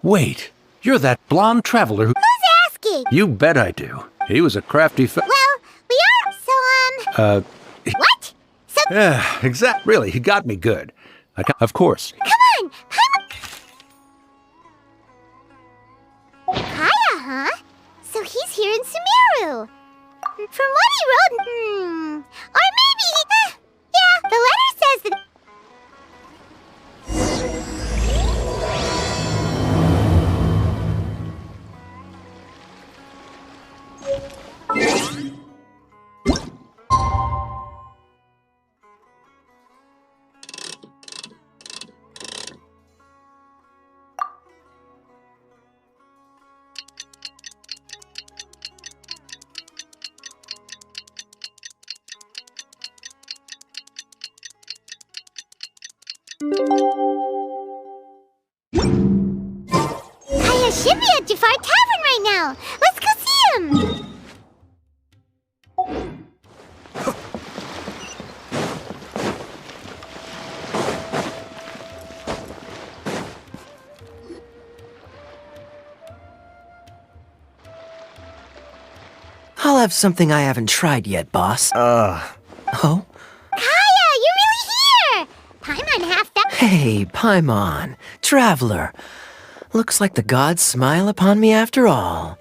Wait, you're that blonde traveler who... Who's asking? You bet I do. He was a crafty Well, we are, so, What? So... Yeah, Really, he got me good. Of course. Come on! Kaya, huh? So he's here in Sumeru. From what he wrote, or maybe, yeah, the letter says that... Kaya should be at Jafar Tavern right now. Let's go see him. I'll have something I haven't tried yet, boss. Oh? Kaya, you're really here. Paimon half that... Hey, Paimon, traveler. Looks like the gods smile upon me after all.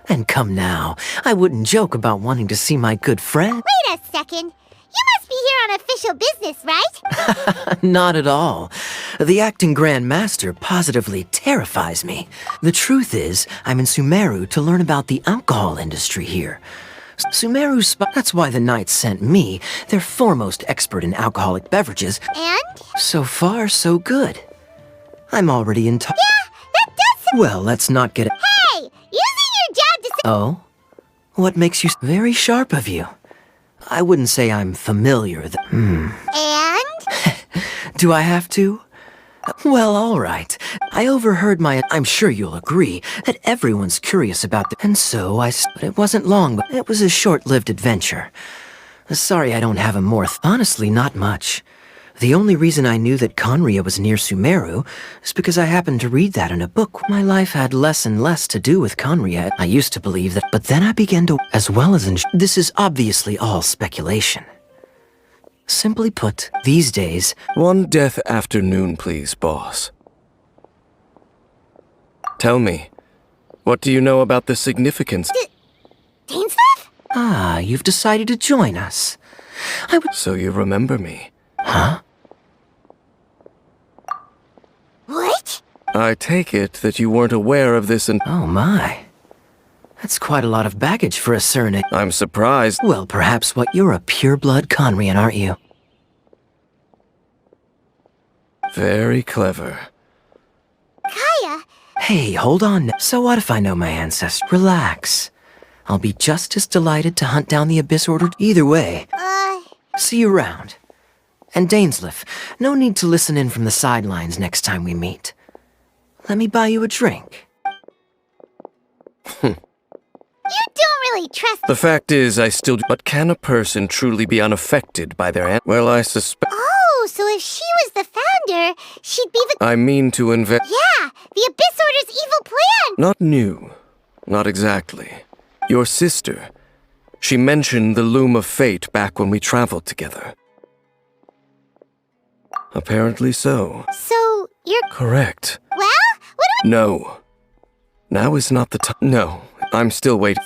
And come now, I wouldn't joke about wanting to see my good friend. Wait a second. You must be here on official business, right? Not at all. The acting Grand Master positively terrifies me. The truth is, I'm in Sumeru to learn about the alcohol industry here. That's why the Knights sent me, their foremost expert in alcoholic beverages. And? So far, so good. I'm already in touch. Yeah, that does... Well, let's not get... Hey, using your job to... Oh? What makes you... Very sharp of you. I wouldn't say I'm familiar And? Do I have to? Well, all right. I overheard I'm sure you'll agree that everyone's curious about and so but it wasn't long, but it was a short-lived adventure. Sorry I don't have a more honestly, not much. The only reason I knew that Conria was near Sumeru is because I happened to read that in a book. My life had less and less to do with Conria. I used to believe that, but then I began to, as well as this is obviously all speculation. Simply put, these days... One death afternoon, please, boss. Tell me, what do you know about the significance? Dainsleif? Ah, you've decided to join us. So you remember me? Huh? What? I take it that you weren't aware of this and... Oh my. That's quite a lot of baggage for a surname. I'm surprised. Well, perhaps you're a pure-blood Conrian, aren't you? Very clever. Kaya? Hey, hold on. So what if I know my ancestors? Relax. I'll be just as delighted to hunt down the Abyss Order. Either way, see you around. And Dainsleif, no need to listen in from the sidelines next time we meet. Let me buy you a drink. You don't really trust... The fact is, I still do. But can a person truly be unaffected by their Well, I suspect... Oh, so if she was the founder, she'd be the... I mean to invent... Yeah, the Abyss Order's evil plan! Not new. Not exactly. Your sister. She mentioned the Loom of Fate back when we traveled together. Apparently so. So, you're... Correct. Well, what do we... No. Now is not the time. No, I'm still waiting.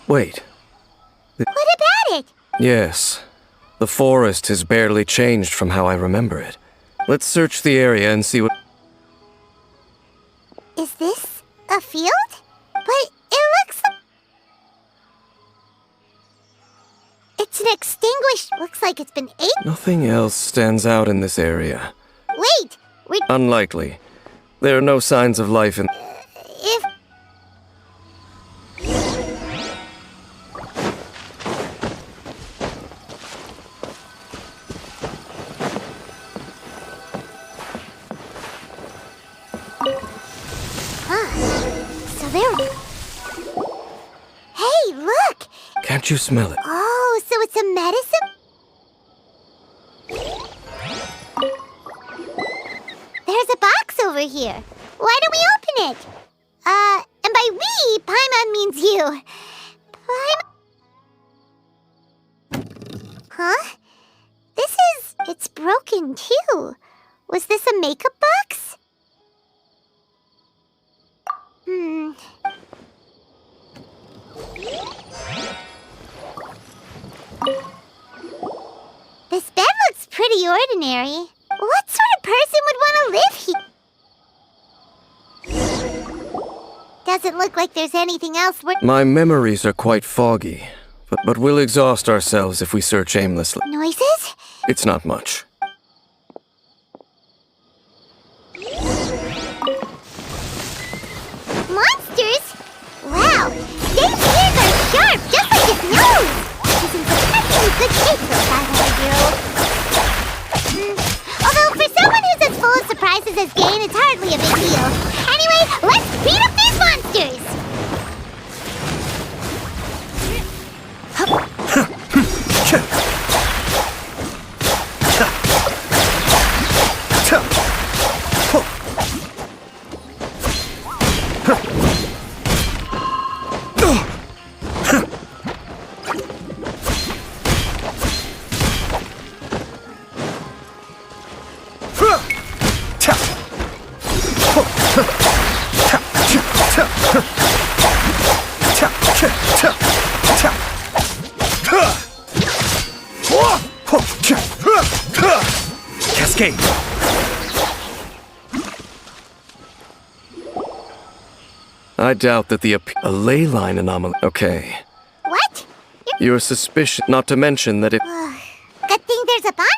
Wait. What about it? Yes. The forest has barely changed from how I remember it. Let's search the area and see what... Is this a field? But it looks like... It's an extinguished... Looks like it's been ate... Nothing else stands out in this area. Wait! Unlikely. There are no signs of life in... If... So there... Hey, look! Can't you smell it? Oh, so it's a medicine? There's a box over here. Why don't we open it? And by we, Paimon means you. Huh? It's broken too. Was this a makeup box? This bed looks pretty ordinary. What sort of person would want to live here? Doesn't look like there's anything else worth... My memories are quite foggy, but we'll exhaust ourselves if we search aimlessly. Noises? It's not much. Monsters? Wow, Dave's ears are sharp, just like his nose! He's in surprisingly good shape for a 500-year-old. Although, for someone who's as full of surprises as Gane, it's hardly a big deal. Anyway, let's beat up these monsters! Cascade! I doubt that a ley line anomaly... Okay. What? Your suspicion... Not to mention that it... Good thing there's a pond?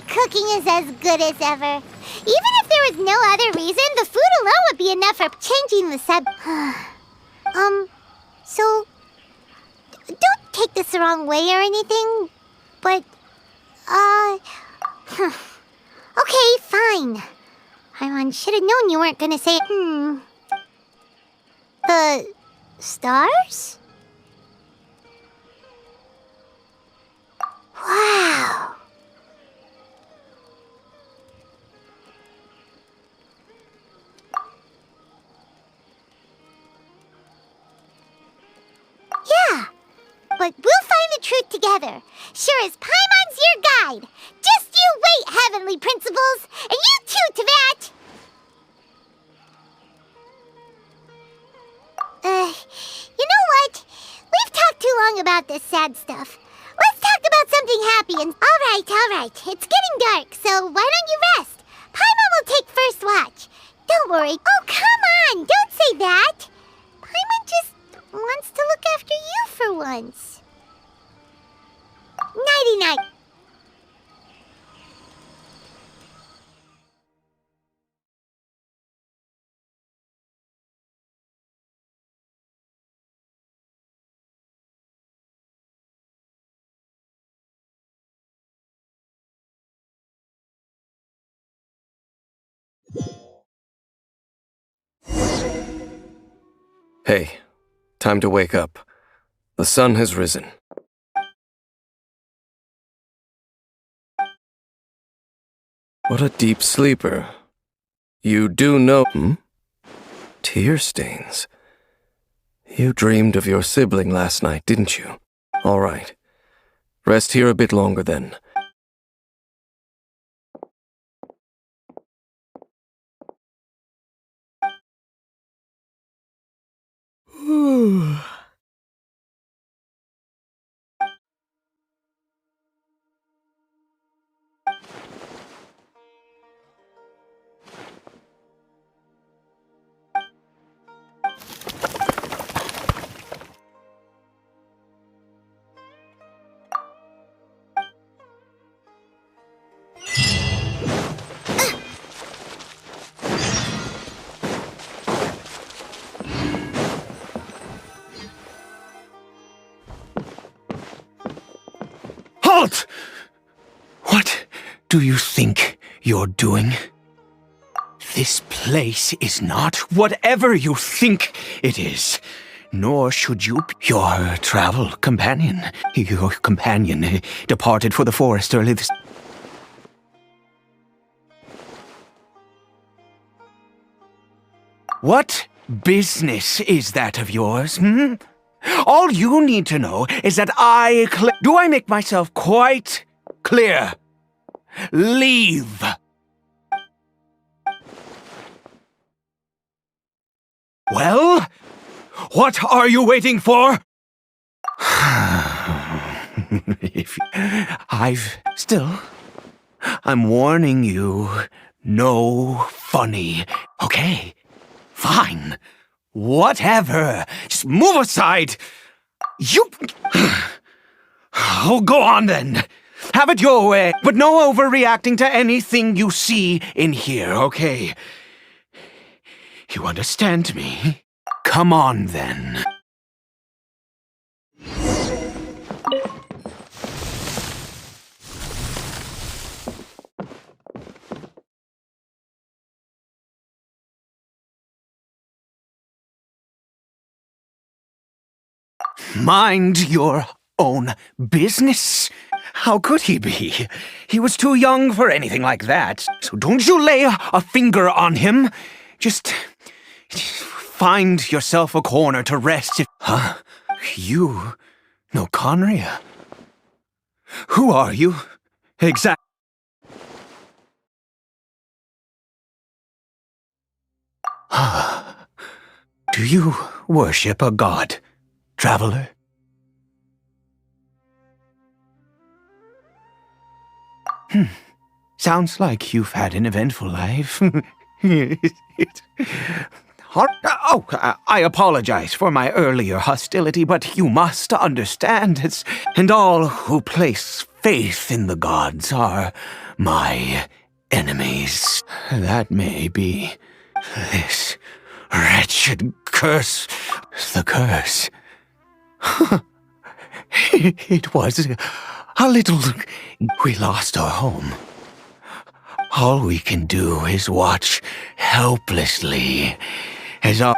Cooking is as good as ever. Even if there was no other reason, the food alone would be enough for changing the sub... So... Don't take this the wrong way or anything, but... Okay, fine. I should have known you weren't gonna say... The... stars? Wow. Yeah, but we'll find the truth together. Sure as Paimon's your guide. Just you wait, heavenly principles, and you too, Teyvat! You know what? We've talked too long about this sad stuff. Let's talk about something happy and... All right. It's getting dark, so why don't you rest? Paimon will take first watch. Don't worry. Oh, come on! Don't say that! Paimon just wants to look after you for once. Nighty-night. Hey, time to wake up. The sun has risen. What a deep sleeper. You do know... Tear stains. You dreamed of your sibling last night, didn't you? All right. Rest here a bit longer then. Halt! What do you think you're doing? This place is not whatever you think it is. Nor should you be your travel companion. Your companion departed for the forest early this... What business is that of yours, All you need to know is that do I make myself quite clear? Leave. Well, what are you waiting for? I'm warning you, no funny. Okay, fine. Whatever. Just move aside. Oh, go on then. Have it your way. But no overreacting to anything you see in here, okay? You understand me? Come on then. Mind your own business. How could he be? He was too young for anything like that. So don't you lay a finger on him. Just find yourself a corner to rest. Huh? You know Conria? Who are you? Exactly. Do you worship a god, traveler? Sounds like you've had an eventful life. I apologize for my earlier hostility, but you must understand, and all who place faith in the gods are my enemies. That may be this wretched curse. The curse. It was a little... We lost our home. All we can do is watch helplessly as our...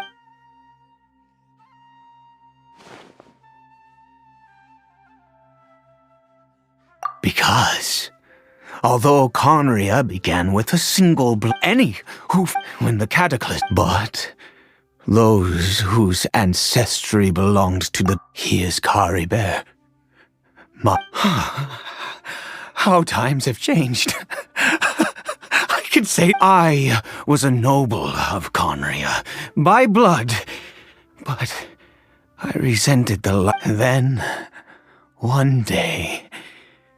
Because, although Conria began with a single when the cataclysm, but those whose ancestry belonged to he is Kari Bear. How times have changed. I could say I was a noble of Conria by blood, but I resented Then, one day,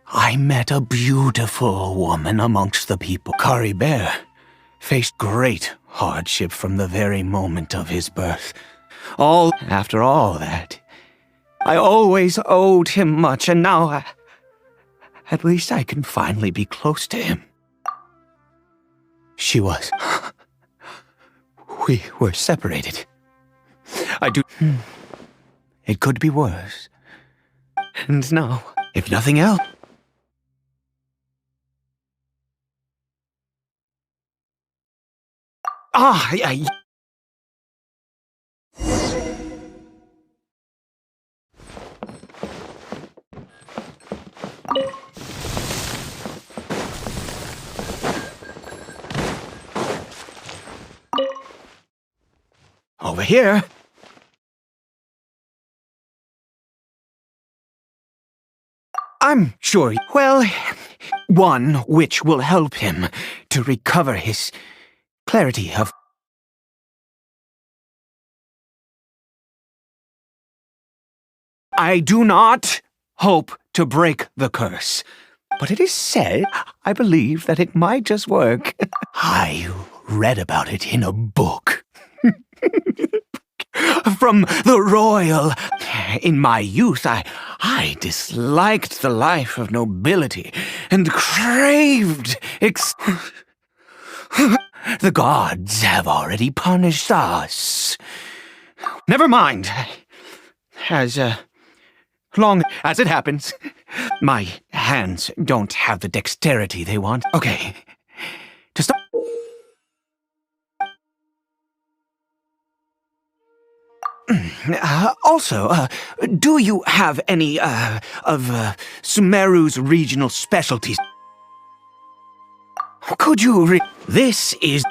I met a beautiful woman amongst the people. Kari Bear faced great hardship from the very moment of his birth. After all that, I always owed him much, and now at least I can finally be close to him. She was. We were separated. It could be worse. And now, if nothing else... over here. I'm sure, well, one which will help him to recover his clarity of... I do not hope to break the curse, but it is said, I believe that it might just work. I read about it in a book. From the royal. In my youth, I disliked the life of nobility and craved The gods have already punished us. Never mind. As long as it happens, my hands don't have the dexterity they want. Okay. To start. Also, do you have any, of Sumeru's regional specialties? Could you This is...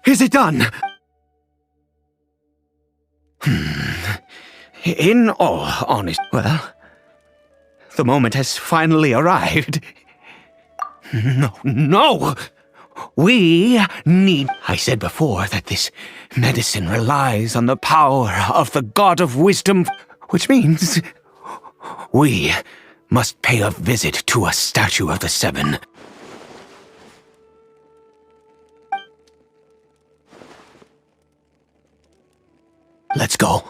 Is it done? In all honesty, well, the moment has finally arrived. No! We need... I said before that this medicine relies on the power of the God of Wisdom, which means we must pay a visit to a statue of the Seven. Let's go.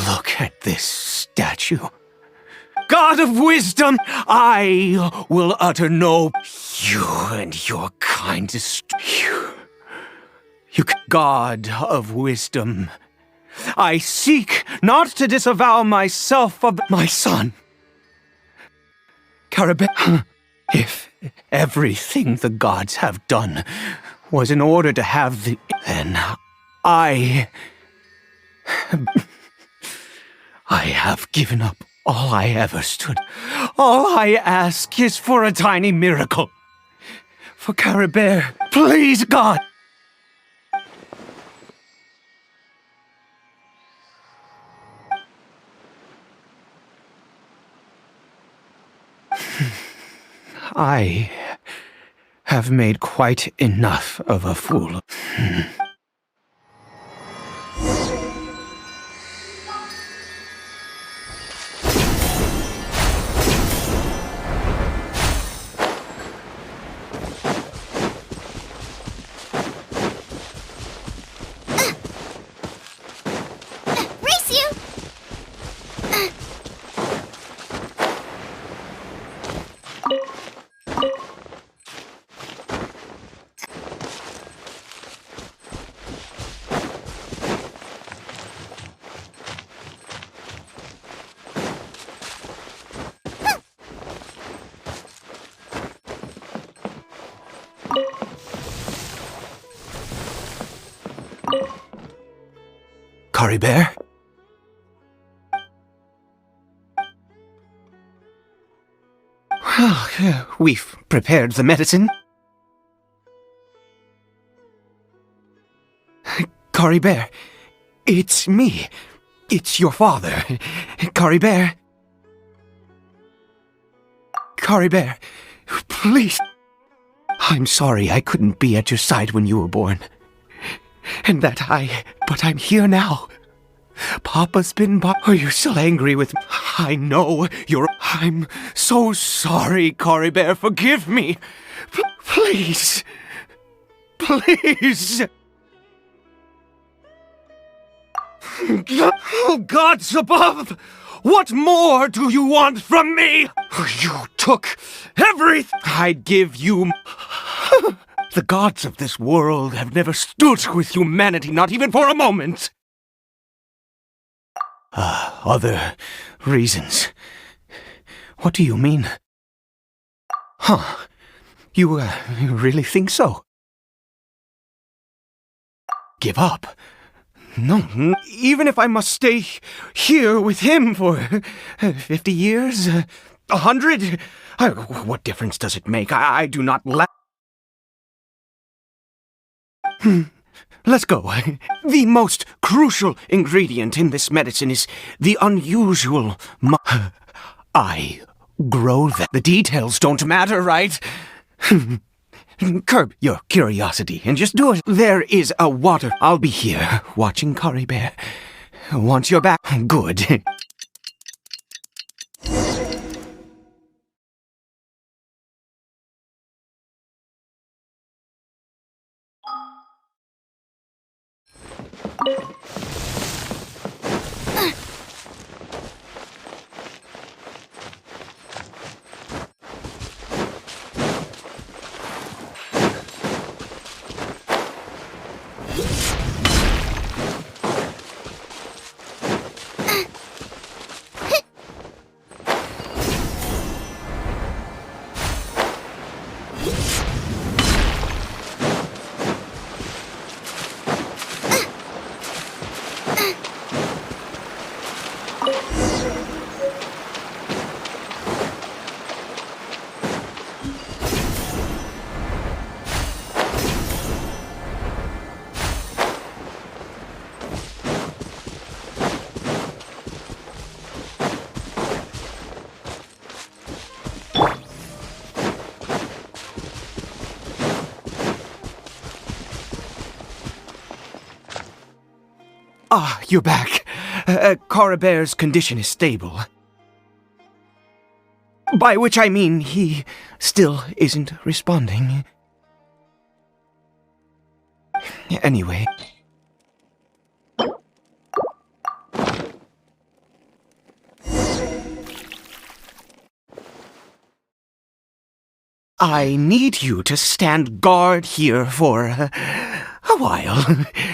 Look at this statue. God of Wisdom, I will utter no... You and your kind You God of Wisdom, I seek not to disavow myself of my son. Carabel, if everything the gods have done was in order to have the... then I have given up all I ever stood. All I ask is for a tiny miracle. For Carabel, please, God! I have made quite enough of a fool. Race you! Caribert? Well, we've prepared the medicine. Caribert, it's me. It's your father. Caribert. Caribert, please. I'm sorry I couldn't be at your side when you were born. But I'm here now. Papa's been by. Are you still angry with me? I know you're. I'm so sorry, Caribert. Forgive me. Please. Please. Oh, gods above! What more do you want from me? You took everything I'd give you. The gods of this world have never stood with humanity, not even for a moment. Other reasons. What do you mean? Huh. You really think so? Give up? No, even if I must stay here with him for 50 years, 100, what difference does it make? I do not Let's go. The most crucial ingredient in this medicine is the unusual I grow that. The details don't matter, right? Curb your curiosity and just do it. There is a water. I'll be here watching Caribert. Once you're back, good. Ah, you're back. Caribert's condition is stable. By which I mean he still isn't responding. Anyway. I need you to stand guard here for a while.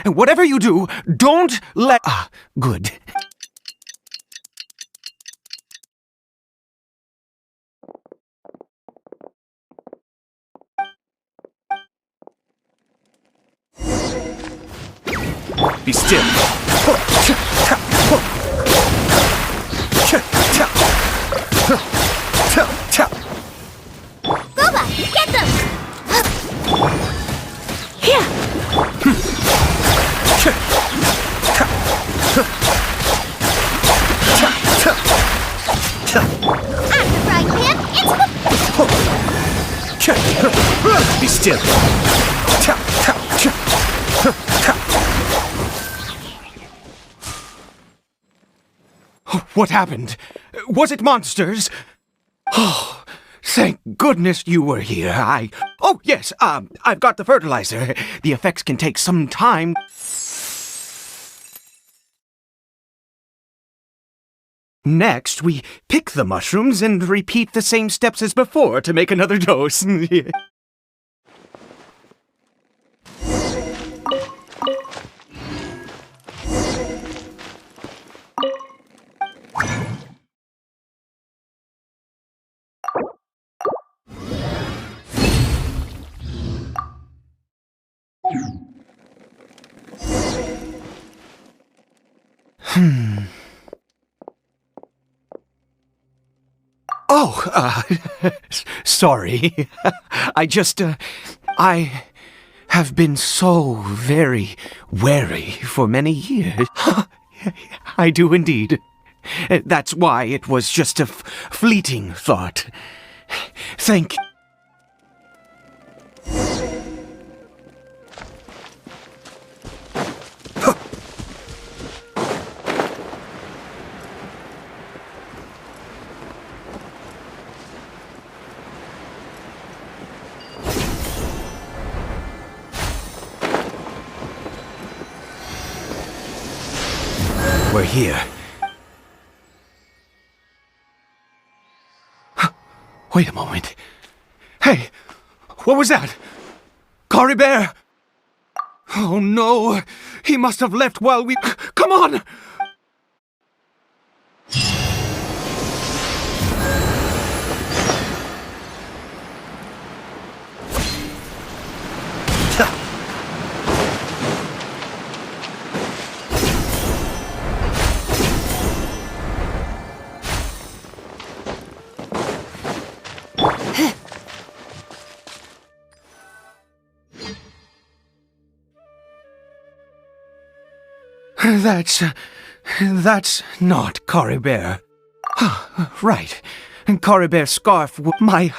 Whatever you do, don't let... Ah, good. Be still. Boba, get them! Here! I'm the frying pan, it's Be still. What happened? Was it monsters? Oh, thank goodness you were here. Oh, yes, I've got the fertilizer. The effects can take some time. Next, we pick the mushrooms and repeat the same steps as before to make another dose. Oh, sorry. I have been so very wary for many years. I do indeed. That's why it was just a fleeting thought. Thank you. We're here. Wait a moment. Hey, what was that? Cory Bear! Oh no, he must have left while we... Come on! That's not Cory Bear. Right. Cory Bear's scarf. My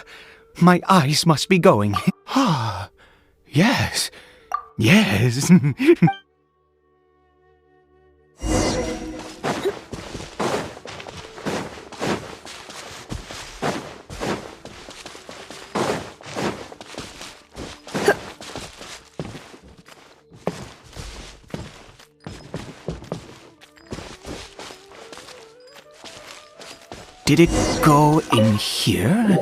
eyes must be going. Ah, yes. Yes. Did it go in here?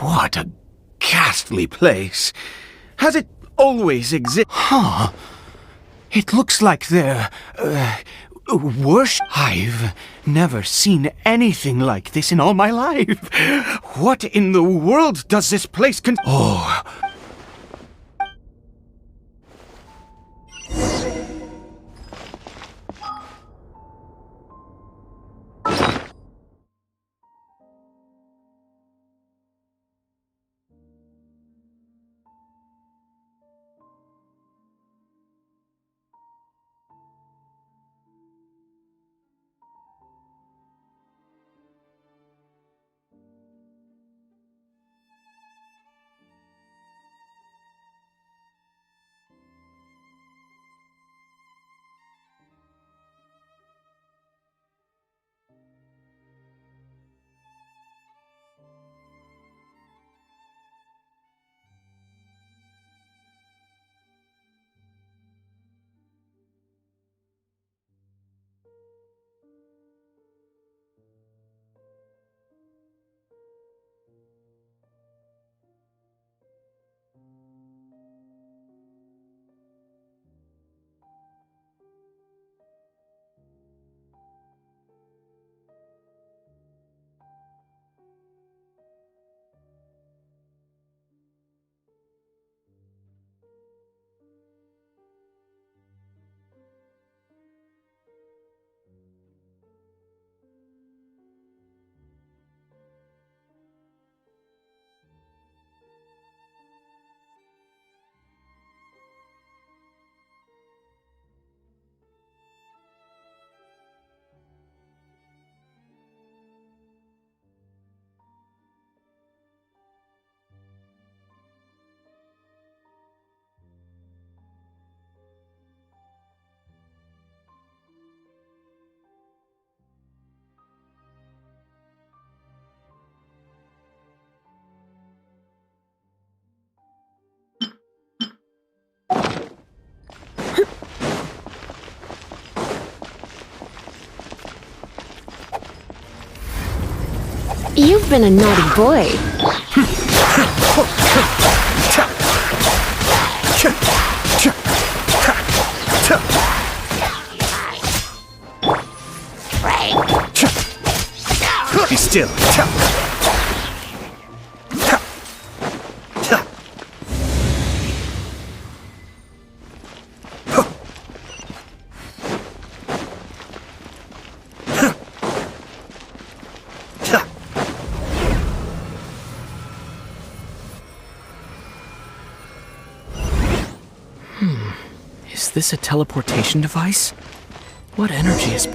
What a ghastly place. Has it always existed? Huh. It looks like they're, worship. I've never seen anything like this in all my life. What in the world does this place Oh. You've been a naughty boy. Be still. Is this a teleportation device? What energy is...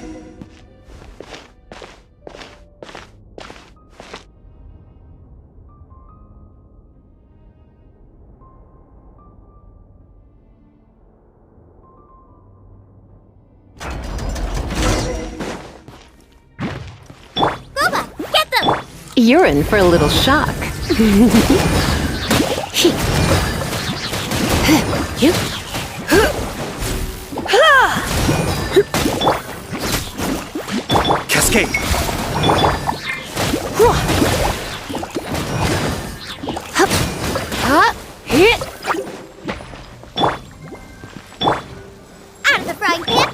Boba, get them! You're in for a little shock. You. Cascade. Hit. Out of the frying pan!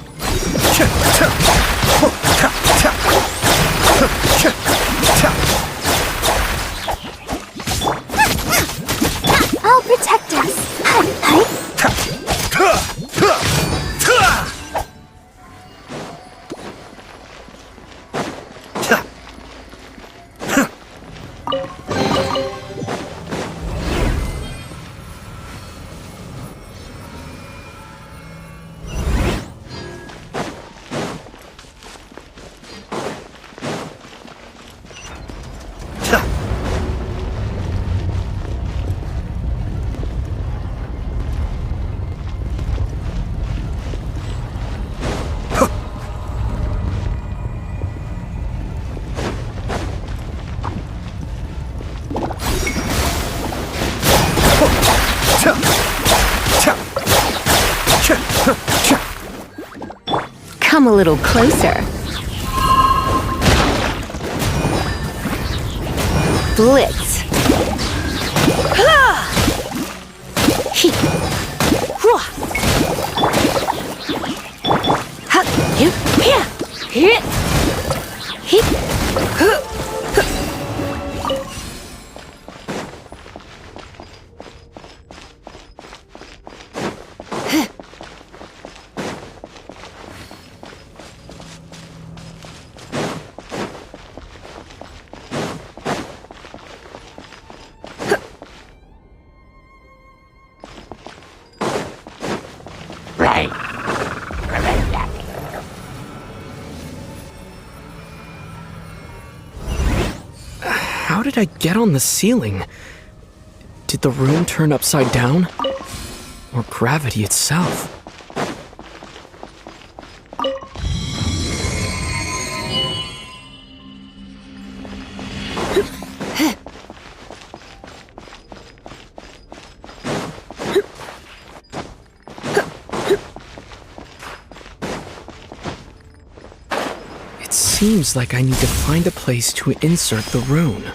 I'll protect us. Come a little closer. Blitz. He. You. Here. Hit. Hit. How did I get on the ceiling? Did the room turn upside down? Or gravity itself? It seems like I need to find a place to insert the rune.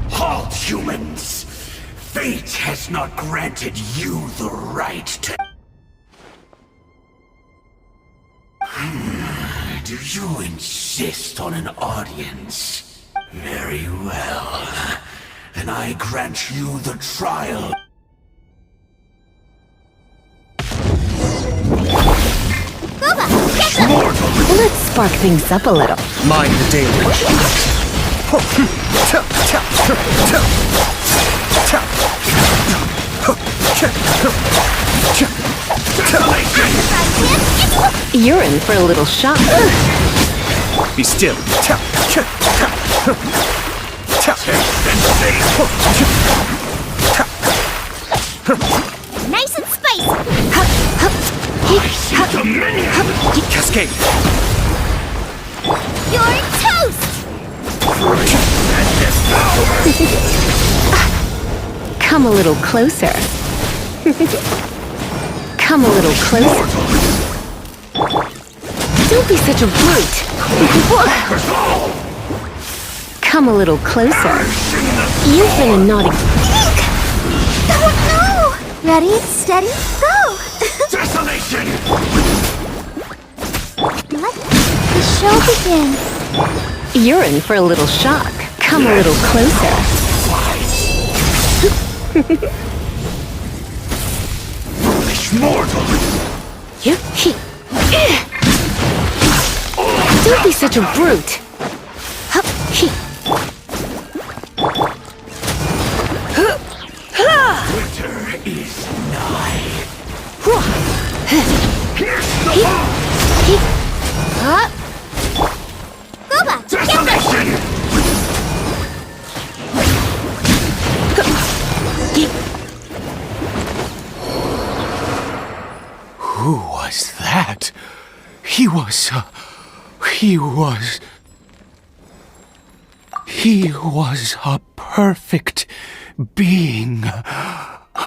Halt, humans! Fate has not granted you the right to... Do you insist on an audience? Very well. Then I grant you the trial. Let's spark things up a little. Mind the daily. You're in for a little shock. Be still. Nice and spicy. Cascade. You're toast. Come a little closer. Come a little closer. Don't be such a brute. Come a little closer. You've been a naughty... Oh no! Ready, steady, go! Desolation! Let the show begin. You're in for a little shock. Come a little closer. Foolish mortal! Don't be such a brute. Winter is nigh. Gooba, Desolation! Who was that? He was a perfect being.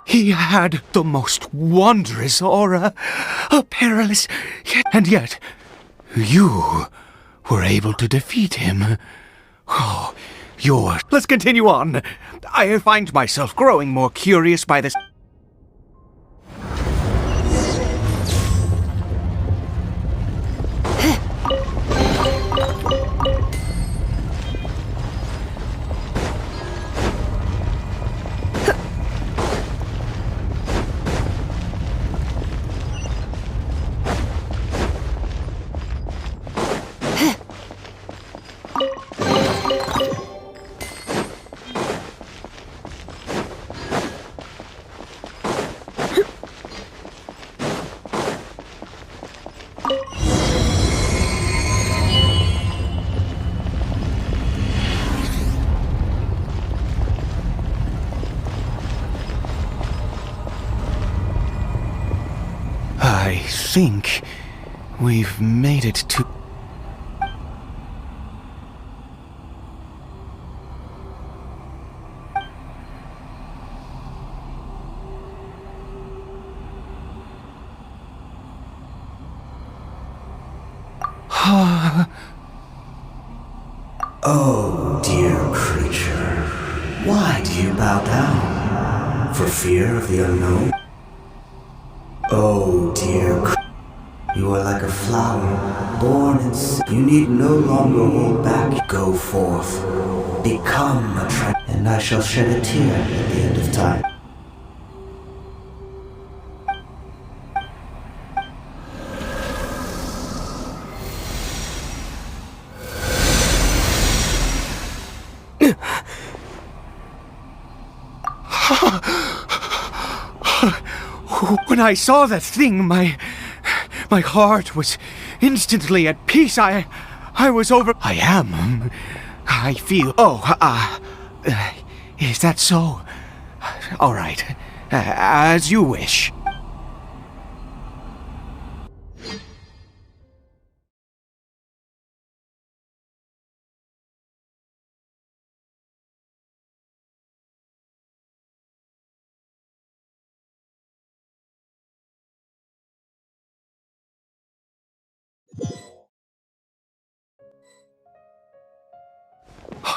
He had the most wondrous aura, a perilous, and yet you were able to defeat him. Oh, you're... Let's continue on. I find myself growing more curious by this... I think we've made it to... Oh, dear creature, why do you bow down? For fear of the unknown? Oh, dear you are like a flower, born in sin. You need no longer hold back. Go forth, become a and I shall shed a tear at the end of time. When I saw that thing, my heart was instantly at peace. I was over. I am. I feel. Oh, is that so? All right, as you wish.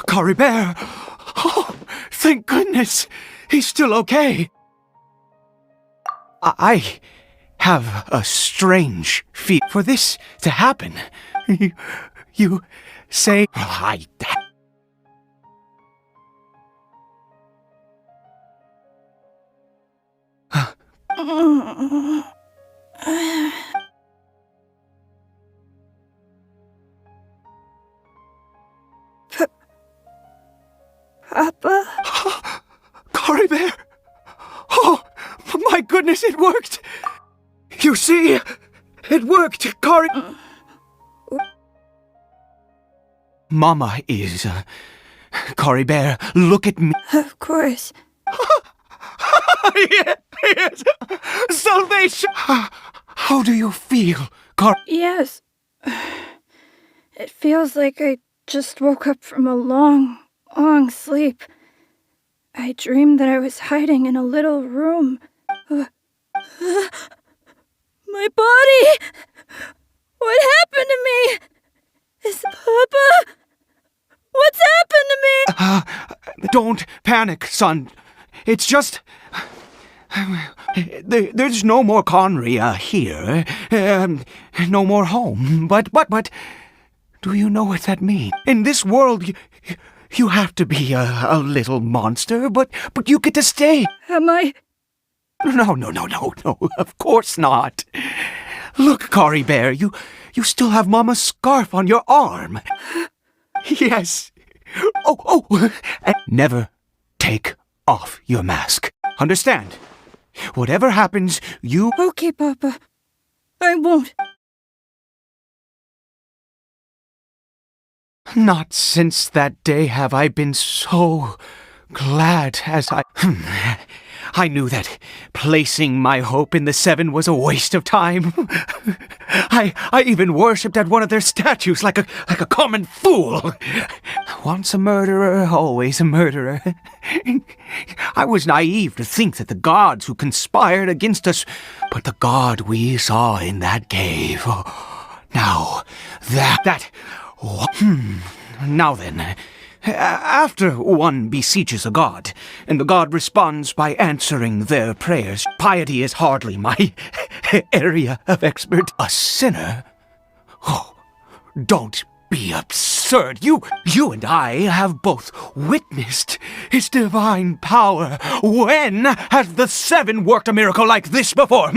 Cory Bear! Oh, thank goodness! He's still okay! I have a strange feel for this to happen. You say... Papa? Cory Bear! Oh, my goodness, it worked! You see, it worked, Cory... Mama is... Cory Bear, look at me. Of course. Yes! Salvation! How do you feel, Cory? Yes. It feels like I just woke up from a long sleep. I dreamed that I was hiding in a little room. My body! What happened to me? Is Papa? What's happened to me? Don't panic, son. It's just... There's no more Conria here. No more home. But... Do you know what that means? In this world, you have to be a little monster, but you get to stay. Am I? No, of course not. Look, Cory Bear, you still have Mama's scarf on your arm. Yes. Oh, and never take off your mask. Understand? Whatever happens, you... Okay, Papa. I won't. Not since that day have I been so glad as I knew that placing my hope in the Seven was a waste of time. I even worshipped at one of their statues like a common fool. Once a murderer, always a murderer. I was naive to think that the gods who conspired against us, but the god we saw in that cave. Now now then, after one beseeches a god, and the god responds by answering their prayers, piety is hardly my area of expert. A sinner? Oh, don't be absurd. You and I have both witnessed his divine power. When has the Seven worked a miracle like this before?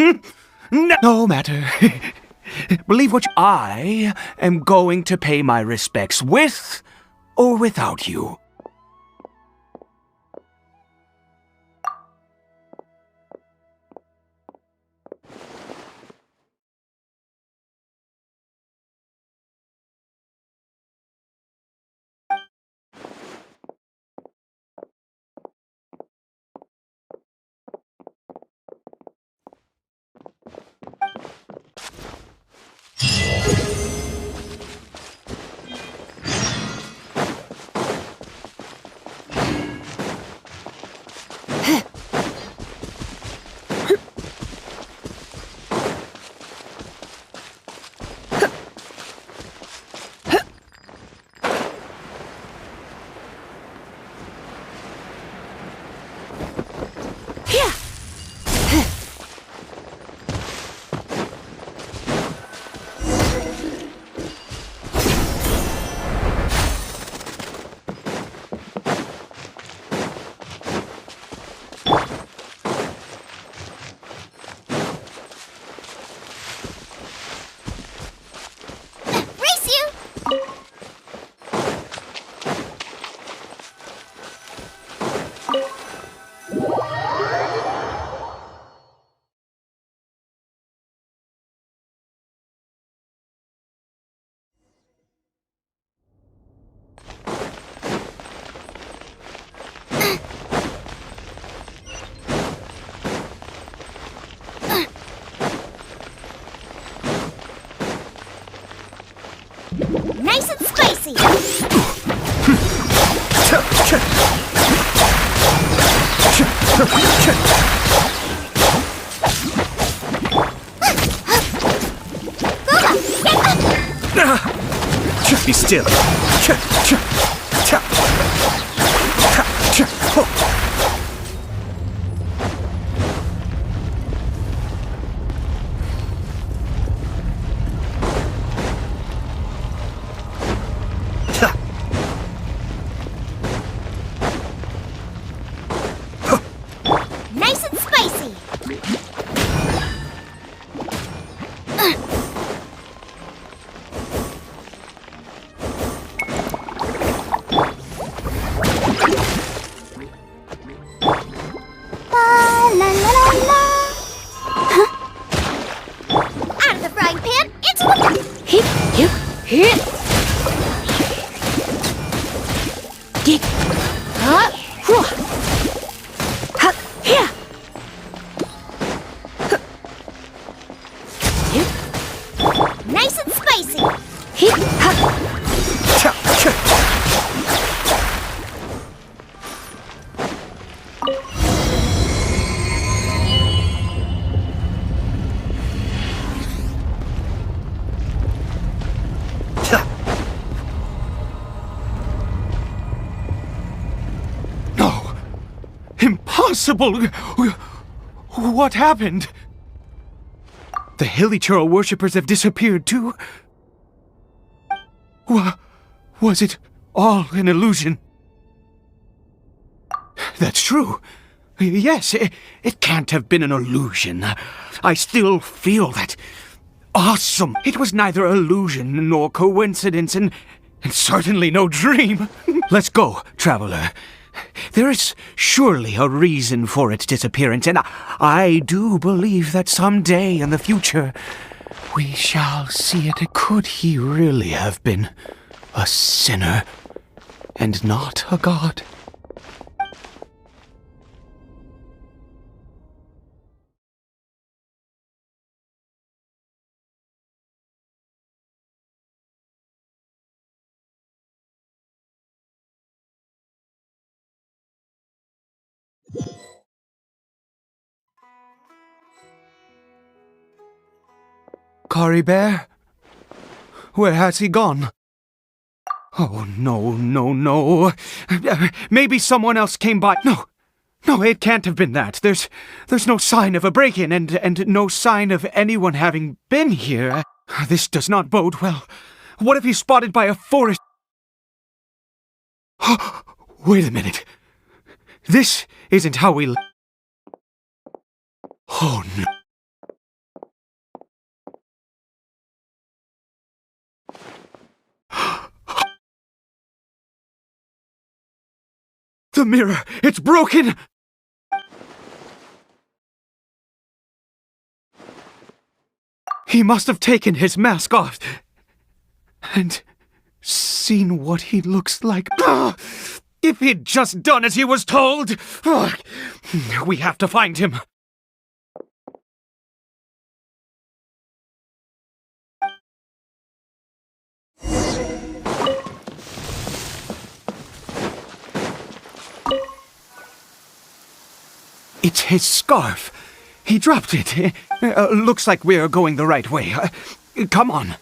No matter. Believe what I am going to pay my respects with or without you. spicy! Be still. Nice and spicy! La la la la la! Out of the frying pan, into the... Hip, hip, hip. Dig. Huh? Whoa. Huh. Here. Hip, Nice and spicy! hip, huh. No! Impossible! What happened? The Hilichurl worshippers have disappeared too? Was it all an illusion? That's true. Yes, it can't have been an illusion. I still feel that awesome. It was neither illusion nor coincidence, and certainly no dream. Let's go, traveler. There is surely a reason for its disappearance, and I do believe that someday in the future we shall see it. Could he really have been a sinner and not a god? Cory Bear? Where has he gone? Oh, no. Maybe someone else came by. No, it can't have been that. There's no sign of a break-in and no sign of anyone having been here. This does not bode well. What if he's spotted by a forest? Wait a minute. This isn't how we... Oh, no. The mirror! It's broken! He must have taken his mask off and seen what he looks like. If he'd just done as he was told! We have to find him. It's his scarf. He dropped it. Looks like we're going the right way. Come on.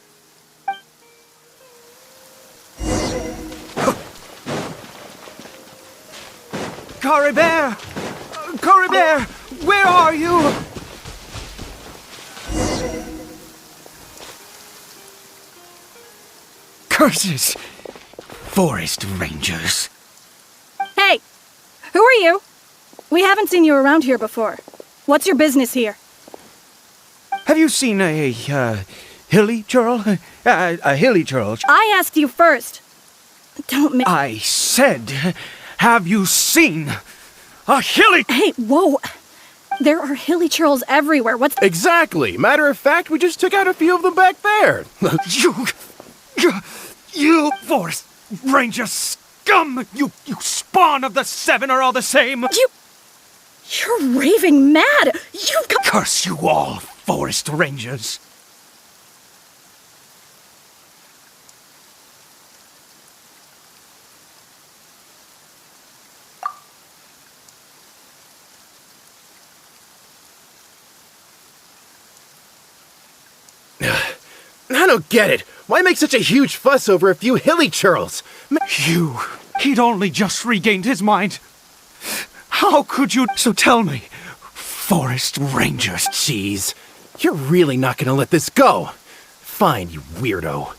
Cory Bear! Cory Bear! Where are you? Curses! Forest rangers. Hey! Who are you? We haven't seen you around here before. What's your business here? Have you seen a Hilichurl? A Hilichurl? I asked you first. Don't make... I said, have you seen a Hili... Hey, whoa! There are Hilichurls everywhere. What's... Exactly. Matter of fact, we just took out a few of them back there. You forest ranger scum! You spawn of the seven are all the same! You're raving mad! You've got... Curse you all, forest rangers! I don't get it. Why make such a huge fuss over a few hilly churls? He'd only just regained his mind. How could you? So tell me, forest rangers. Jeez, you're really not gonna let this go. Fine, you weirdo.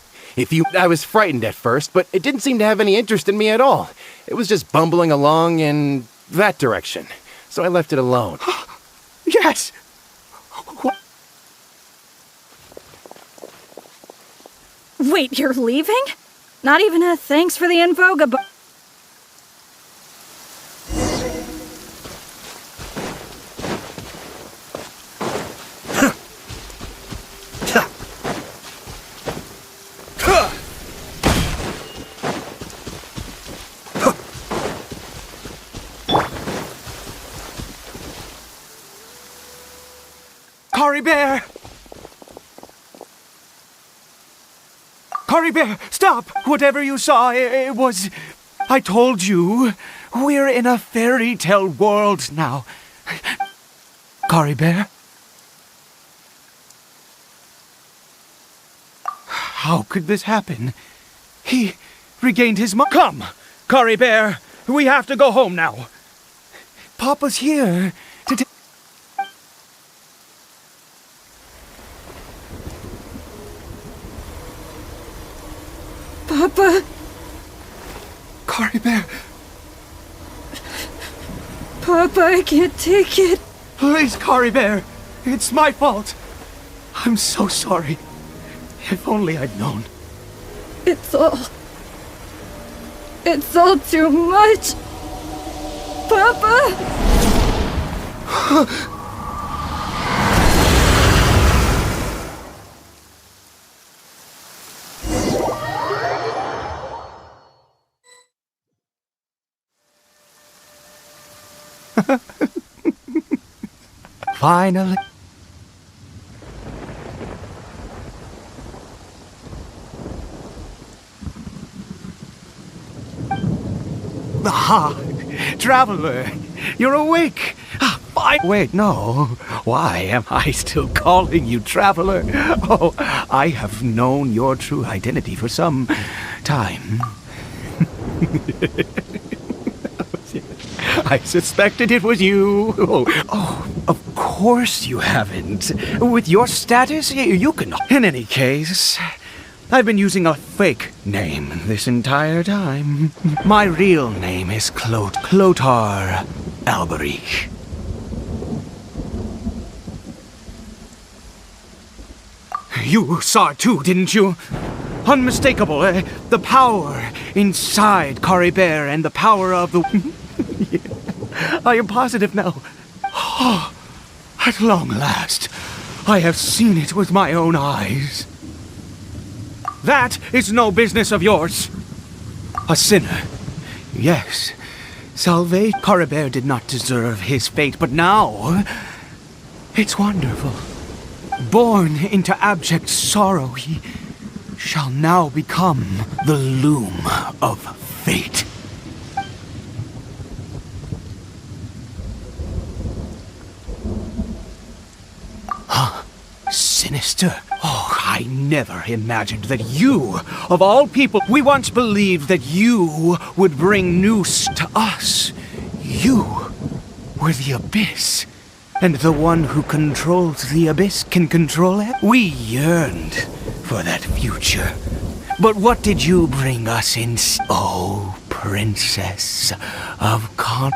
I was frightened at first, but it didn't seem to have any interest in me at all. It was just bumbling along in that direction. So I left it alone. Yes! Wait, you're leaving? Not even a thanks for the info, goodbye. Cory Bear! Cory Bear, stop! Whatever you saw, it was... I told you, we're in a fairy tale world now. Cory Bear? How could this happen? He regained his mind. Come, Cory Bear, we have to go home now. Papa's here to Papa, Cory Bear, Papa, I can't take it. please, Cory Bear. It's my fault. I'm so sorry. If only I'd known. It's all too much. Papa! Finally. Ah, traveler, you're awake. Ah, fine. Wait, no. Why am I still calling you traveler? Oh, I have known your true identity for some time. I suspected it was you. Oh, of course you haven't. With your status, you can... In any case, I've been using a fake name this entire time. My real name is Clotar Alberich. You saw it too, didn't you? Unmistakable, the power inside Cory Bear and the power of the... I am positive now. Oh, at long last, I have seen it with my own eyes. That is no business of yours. A sinner. Yes, Cory Bear did not deserve his fate, but now... It's wonderful. Born into abject sorrow, he shall now become the loom of fate. Sinister. Oh, I never imagined that you, of all people, we once believed that you would bring noose to us. You were the Abyss, and the one who controls the Abyss can control it. We yearned for that future. But what did you bring us in? Oh, Princess of Con...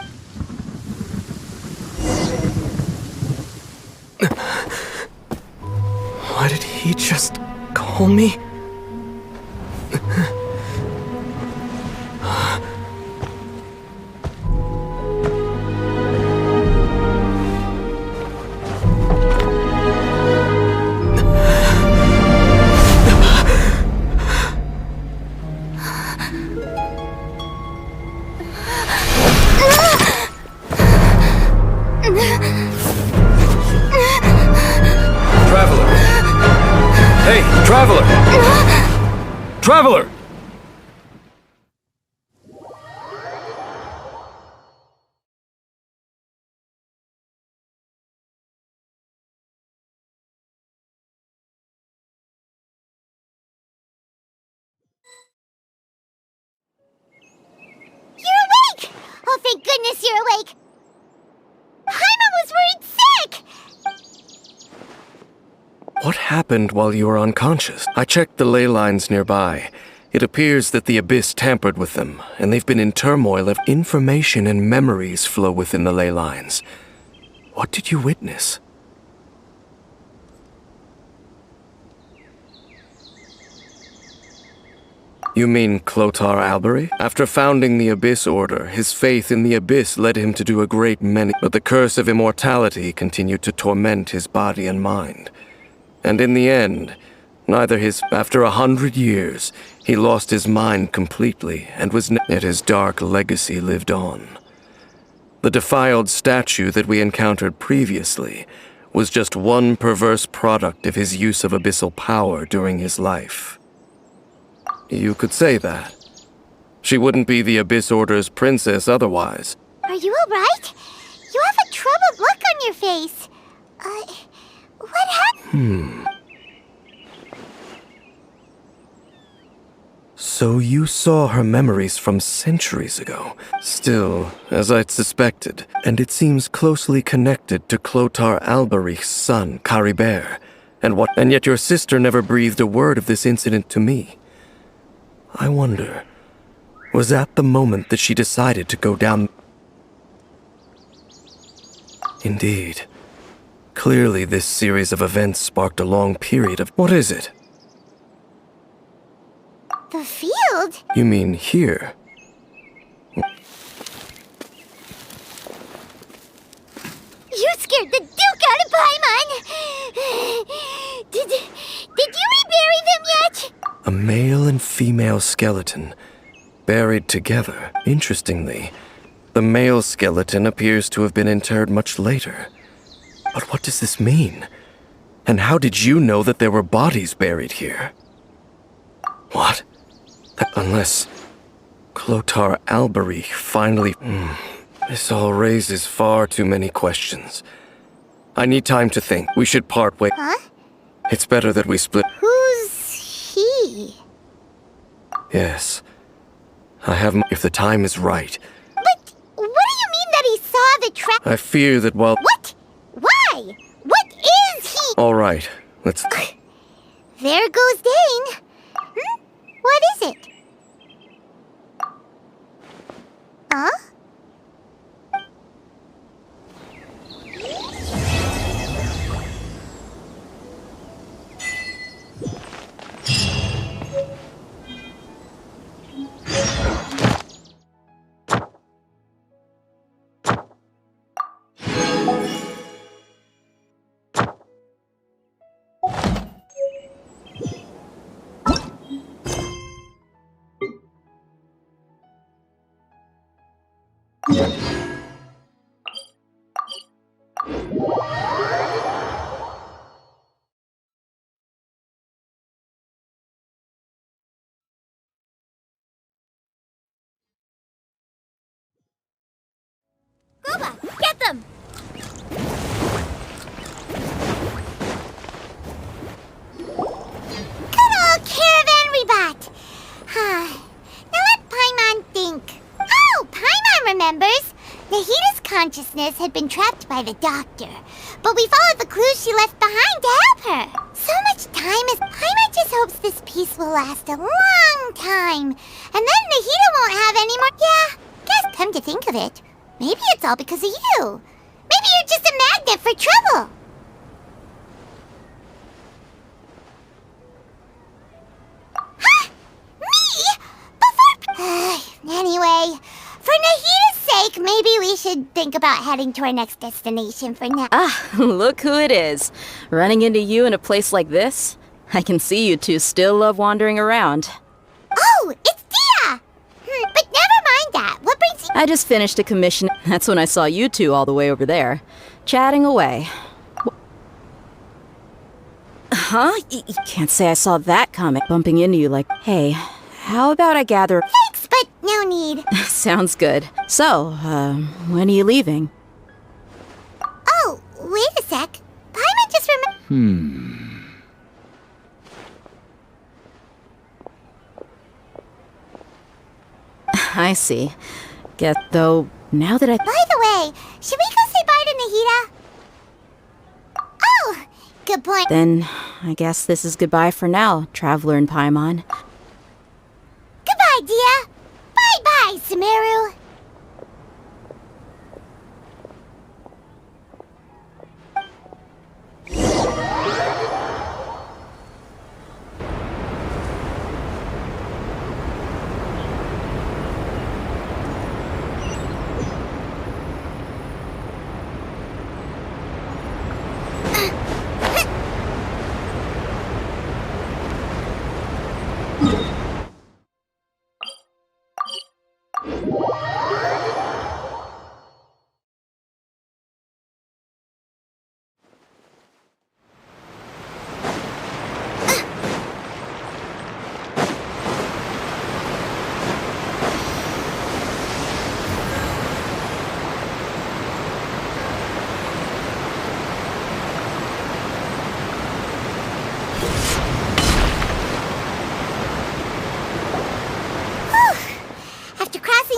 Why did he just call me? Traveler! Hey, Traveler! Traveler! thank goodness you're awake! Paimon was worried sick! What happened while you were unconscious? I checked the ley lines nearby. It appears that the Abyss tampered with them, and they've been in turmoil. Information and memories flow within the ley lines. What did you witness? You mean Clotar Albery? After founding the Abyss Order, his faith in the Abyss led him to do a great many, but the curse of immortality continued to torment his body and mind. And in the end, after 100 years, he lost his mind completely and yet his dark legacy lived on. The defiled statue that we encountered previously was just one perverse product of his use of abyssal power during his life. You could say that. She wouldn't be the Abyss Order's princess otherwise. Are you alright? You have a troubled look on your face. What happened? So you saw her memories from centuries ago. Still, as I'd suspected, and it seems closely connected to Clotar Alberic's son, Caribert. And yet your sister never breathed a word of this incident to me. I wonder, was that the moment that she decided to go down? Indeed. Clearly this series of events sparked a long period of... What is it? The field? You mean here? You scared the Duke out of Paimon! Did you rebury them yet? A male and female skeleton, buried together. Interestingly, the male skeleton appears to have been interred much later. But what does this mean? And how did you know that there were bodies buried here? What? Unless Clotar Albery finally... This all raises far too many questions. I need time to think. We should part ways. Huh? It's better that we split. Who's he? Yes. I have... If the time is right. But what do you mean that he saw the trap? I fear that while... What? Why? What is he? All right. Let's... There goes Dane. What is it? Huh? Gooba, get them! Good old caravan rebot! Now let Paimon think. Oh, Paimon remembers! Nahita's consciousness had been trapped by the doctor, but we followed the clues she left behind to help her. So much time has... Paimon just hopes this peace will last a long time, and then Nahita won't have any more... Yeah, guess come to think of it, maybe it's all because of you. Maybe you're just a magnet for trouble. Huh? Me? Before... Anyway, for Nahita's sake, maybe we should think about heading to our next destination for now. Ah, look who it is. Running into you in a place like this? I can see you two still love wandering around. Oh, it's Dia! But never mind that. What brings you... I just finished a commission. That's when I saw you two all the way over there, chatting away. Huh? You can't say I saw that coming. Bumping into you like, hey, how about I gather... Thanks, but no need. Sounds good. So, when are you leaving? Oh, wait a sec. Paimon just remembered... I see. Though, Now that I... By the way, should we go say bye to Nahida? Oh, good point. Then, I guess this is goodbye for now, Traveler and Paimon. Goodbye, Dia. Bye-bye, Sumeru.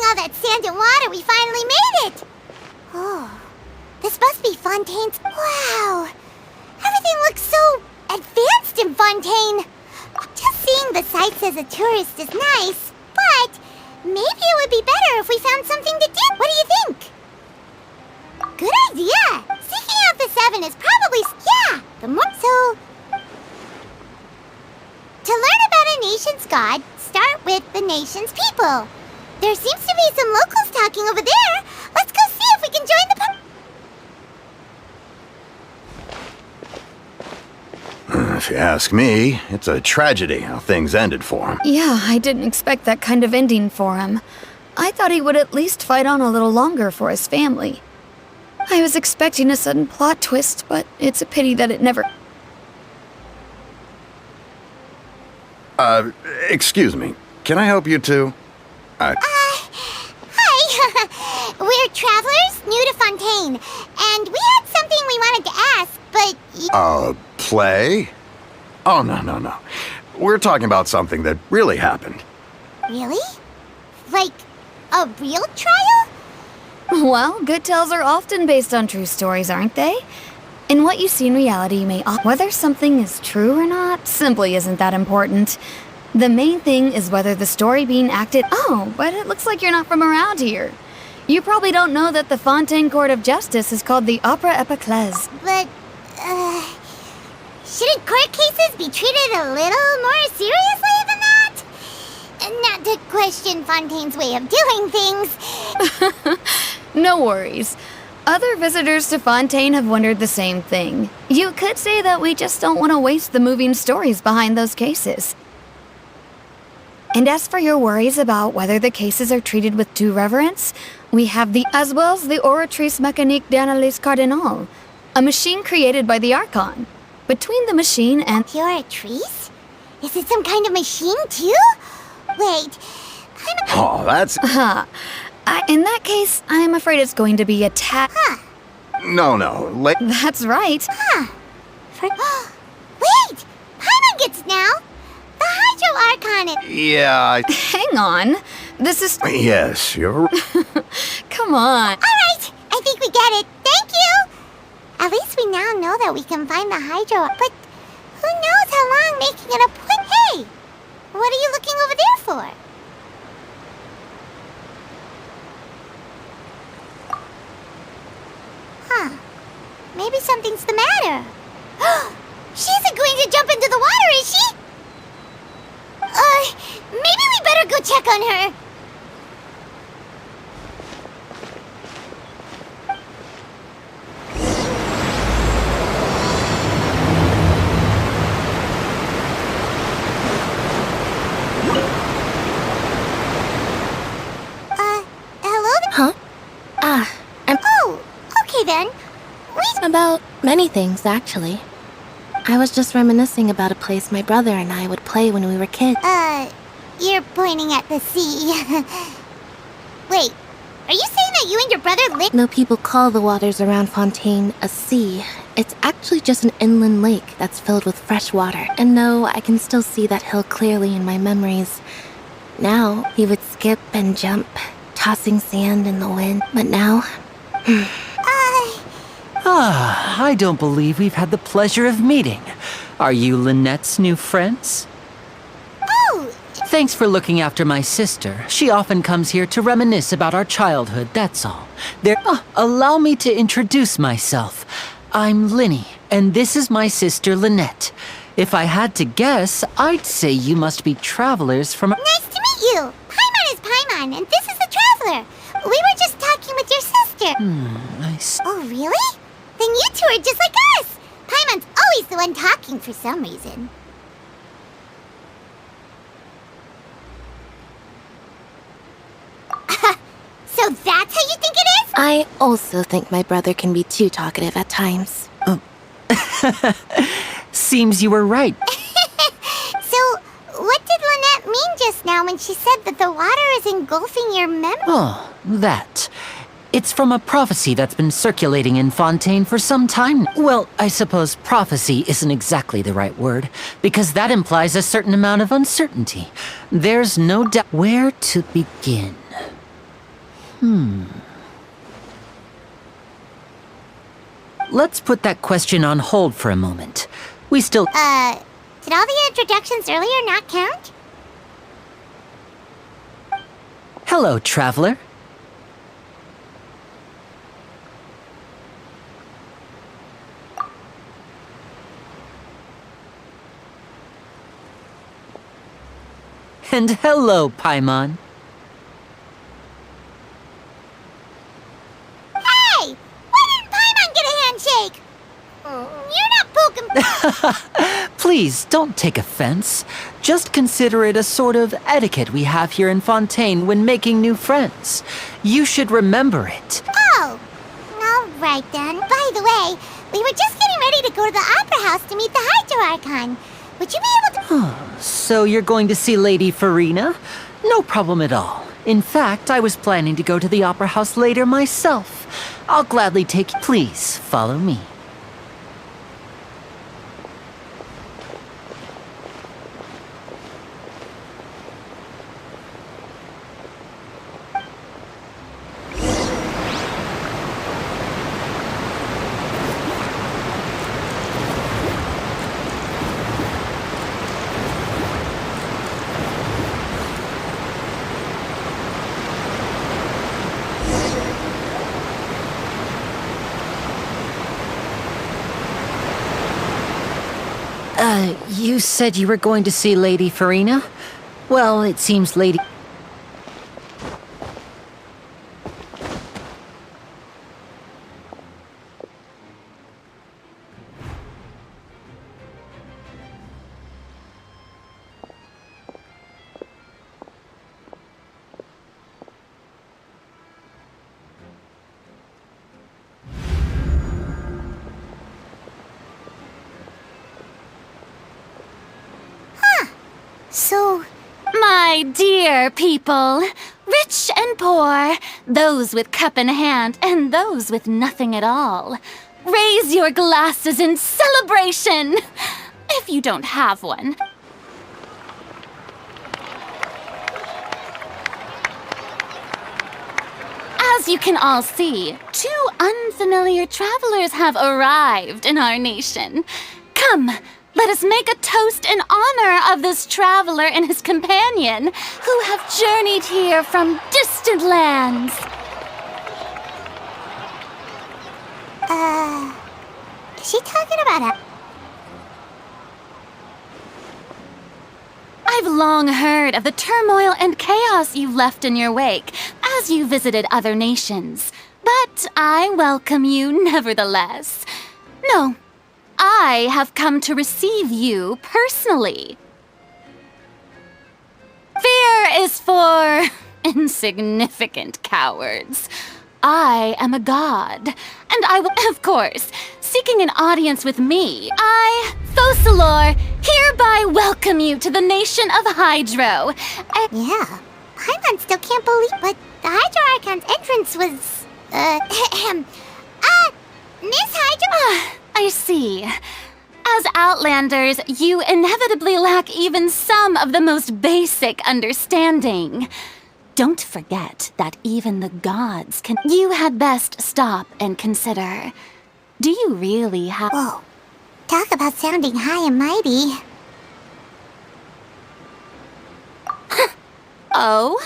All that sand and water, we finally made it! Oh, this must be Fontaine's... Wow! Everything looks so advanced in Fontaine! Just seeing the sights as a tourist is nice, but maybe it would be better if we found something to do. What do you think? Good idea! Seeking out the seven is probably... Yeah, the more... So... To learn about a nation's god, start with the nation's people. There seems to be some locals talking over there. Let's go see if we can join the If you ask me, it's a tragedy how things ended for him. Yeah, I didn't expect that kind of ending for him. I thought he would at least fight on a little longer for his family. I was expecting a sudden plot twist, but it's a pity that it never... Excuse me. Can I help you two? Hi. We're travelers new to Fontaine, and we had something we wanted to ask, but... Play? Oh, no. We're talking about something that really happened. Really? Like, a real trial? Well, good tales are often based on true stories, aren't they? And what you see in reality may... Whether something is true or not simply isn't that important. The main thing is whether the story being acted... Oh, but it looks like you're not from around here. You probably don't know that the Fontaine Court of Justice is called the Opera Epiclese. But, shouldn't court cases be treated a little more seriously than that? Not to question Fontaine's way of doing things. No worries. Other visitors to Fontaine have wondered the same thing. You could say that we just don't want to waste the moving stories behind those cases. And as for your worries about whether the cases are treated with due reverence, we have as well as the Oratrice Mécanique d'Analyse Cardinal, a machine created by the Archon. Between the machine and... The Oratrice? Is it some kind of machine, too? Wait, Oh, that's... in that case, I'm afraid it's going to be a No. That's right. Wait! Paimon gets now! The Hydro Archon is... Yeah, Hang on. This is... Yes, you're... Come on. Alright, I think we get it. Thank you! At least we now know that we can find the Hydro... But who knows how long making an appointment... Hey! What are you looking over there for? Maybe something's the matter. She isn't going to jump into the water, is she? Maybe we better go check on her. Hello? Huh? Oh, okay then. About many things, actually. I was just reminiscing about a place my brother and I would play when we were kids. You're pointing at the sea. Wait, are you saying that you and your brother live... No, people call the waters around Fontaine a sea. It's actually just an inland lake that's filled with fresh water. And no, I can still see that hill clearly in my memories. Now, he would skip and jump, tossing sand in the wind. But now, I don't believe we've had the pleasure of meeting. Are you Lynette's new friends? Oh! Thanks for looking after my sister. She often comes here to reminisce about our childhood, that's all. Allow me to introduce myself. I'm Linny, and this is my sister Lynette. If I had to guess, I'd say you must be travelers from— Nice to meet you! Paimon is Paimon, and this is the Traveler. We were just talking with your sister. I see. Oh, really? Then you two are just like us! Paimon's always the one talking for some reason. So that's how you think it is? I also think my brother can be too talkative at times. Seems you were right. So, what did Lynette mean just now when she said that the water is engulfing your memory? Oh, that. It's from a prophecy that's been circulating in Fontaine for some time. Well, I suppose prophecy isn't exactly the right word, because that implies a certain amount of uncertainty. There's no doubt where to begin. Let's put that question on hold for a moment. We still— Did all the introductions earlier not count? Hello, traveler. And hello, Paimon. Hey! Why didn't Paimon get a handshake? You're not poking— Please, don't take offense. Just consider it a sort of etiquette we have here in Fontaine when making new friends. You should remember it. Oh! Alright then. By the way, we were just getting ready to go to the Opera House to meet the Hydro Archon. Would you be able to— So you're going to see Lady Farina? No problem at all. In fact, I was planning to go to the Opera House later myself. I'll gladly take— Please, follow me. You said you were going to see Lady Farina? Well, it seems Lady— So— My dear people, rich and poor, those with cup in hand and those with nothing at all, raise your glasses in celebration! If you don't have one. As you can all see, two unfamiliar travelers have arrived in our nation. Come, let us make a toast in honor of this traveler and his companion who have journeyed here from distant lands. Is she talking about I've long heard of the turmoil and chaos you left in your wake as you visited other nations, but I welcome you nevertheless. No, I have come to receive you personally. Fear is for insignificant cowards. I am a god, and I will, of course, seeking an audience with me, I, Fosalor, hereby welcome you to the nation of Hydro. Yeah, Paimon still can't believe, but the Hydro Archon's entrance was, Miss Hydro— I see. As Outlanders, you inevitably lack even some of the most basic understanding. Don't forget that even the gods can. You had best stop and consider. Do you really have. Whoa. Talk about sounding high and mighty. Oh?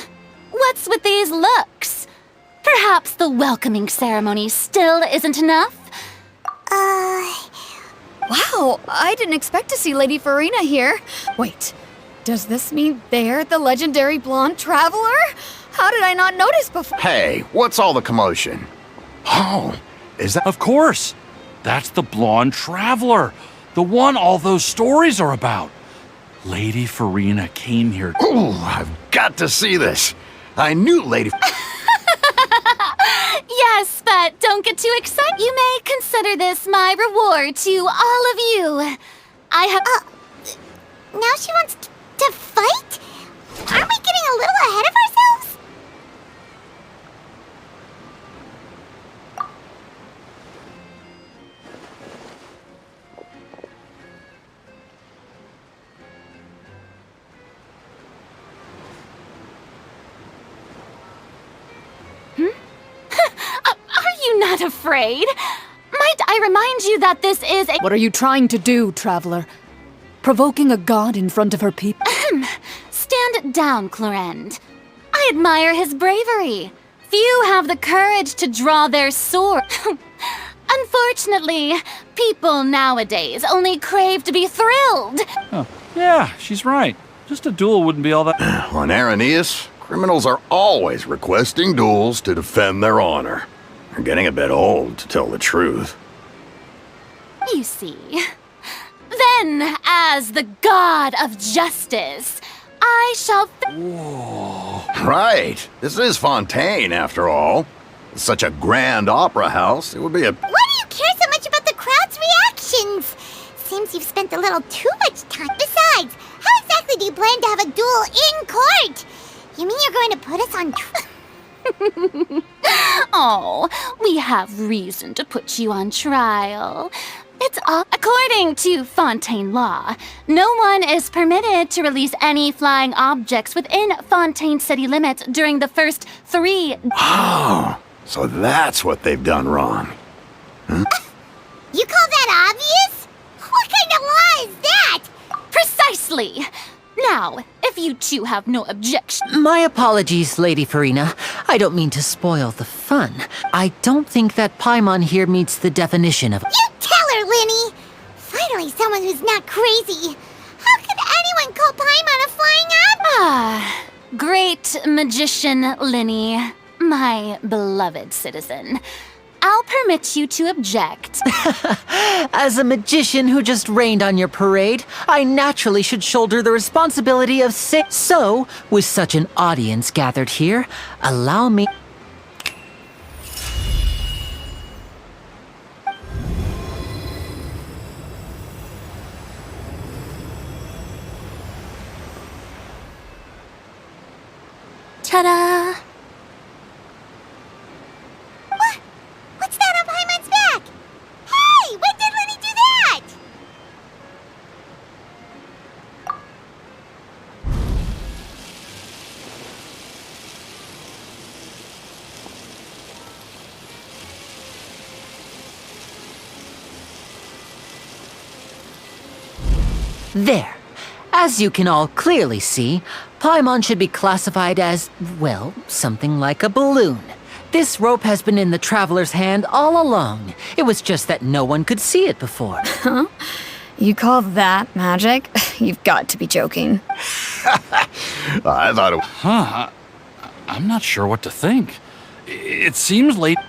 What's with these looks? Perhaps the welcoming ceremony still isn't enough? Wow, I didn't expect to see Lady Farina here. Wait, does this mean they're the legendary blonde traveler? How did I not notice before? Hey, what's all the commotion? Oh, is that... Of course! That's the blonde traveler, the one all those stories are about. Lady Farina came here. Ooh, I've got to see this. I knew Lady... Yes, but don't get too excited. You may consider this my reward to all of you. I have... Now she wants to fight? Aren't we getting a little ahead of ourselves? Are you not afraid? Might I remind you that this is a... What are you trying to do, traveler? Provoking a god in front of her people? Stand down, Clorend. I admire his bravery. Few have the courage to draw their sword. Unfortunately, people nowadays only crave to be thrilled. Oh, yeah, she's right. Just a duel wouldn't be all that... On Araneus, criminals are always requesting duels to defend their honor. They're getting a bit old, to tell the truth. You see. Then, as the god of justice, I shall... Right. This is Fontaine, after all. It's such a grand opera house, it would be a... Why do you care so much about the crowd's reactions? Seems you've spent a little too much time. Besides, how exactly do you plan to have a duel in court? You mean you're going to put us on... Oh, we have reason to put you on trial. It's all according to Fontaine law. No one is permitted to release any flying objects within Fontaine city limits during the first 3... Oh, so that's what they've done wrong. Huh? You call that obvious? What kind of law is that? Precisely! Now, if you two have no objection... My apologies, Lady Farina. I don't mean to spoil the fun. I don't think that Paimon here meets the definition of... You tell her, Linny! Finally someone who's not crazy. How could anyone call Paimon a flying object? Ah, great magician Linny, my beloved citizen. I'll permit you to object. As a magician who just rained on your parade, I naturally should shoulder the responsibility of So, with such an audience gathered here, allow me... Ta-da! What's that on Paimon's back? Hey, when did Linny do that? There. As you can all clearly see, Paimon should be classified as, well, something like a balloon. This rope has been in the traveler's hand all along. It was just that no one could see it before. Huh? You call that magic? You've got to be joking. I thought it... Huh, I'm not sure what to think. It seems late...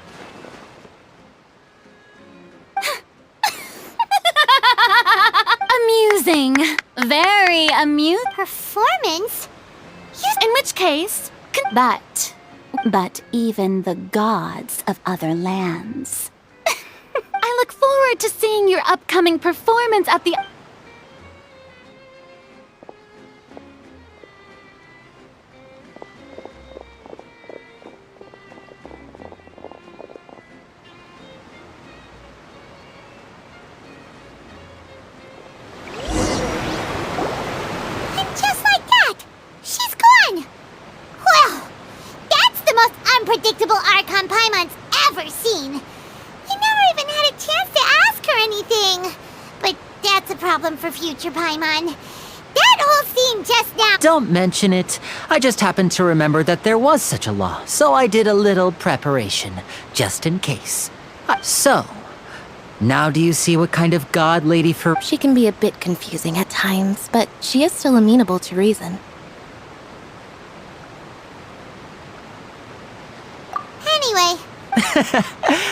Amusing. Very amusing. Performance? In which case... But even the gods of other lands. I look forward to seeing your upcoming performance at the... And just like that, she's gone. Well, future, Paimon. That whole scene just now... Don't mention it. I just happened to remember that there was such a law, so I did a little preparation, just in case. So, now do you see what kind of god Lady Fer... She can be a bit confusing at times, but she is still amenable to reason. Anyway...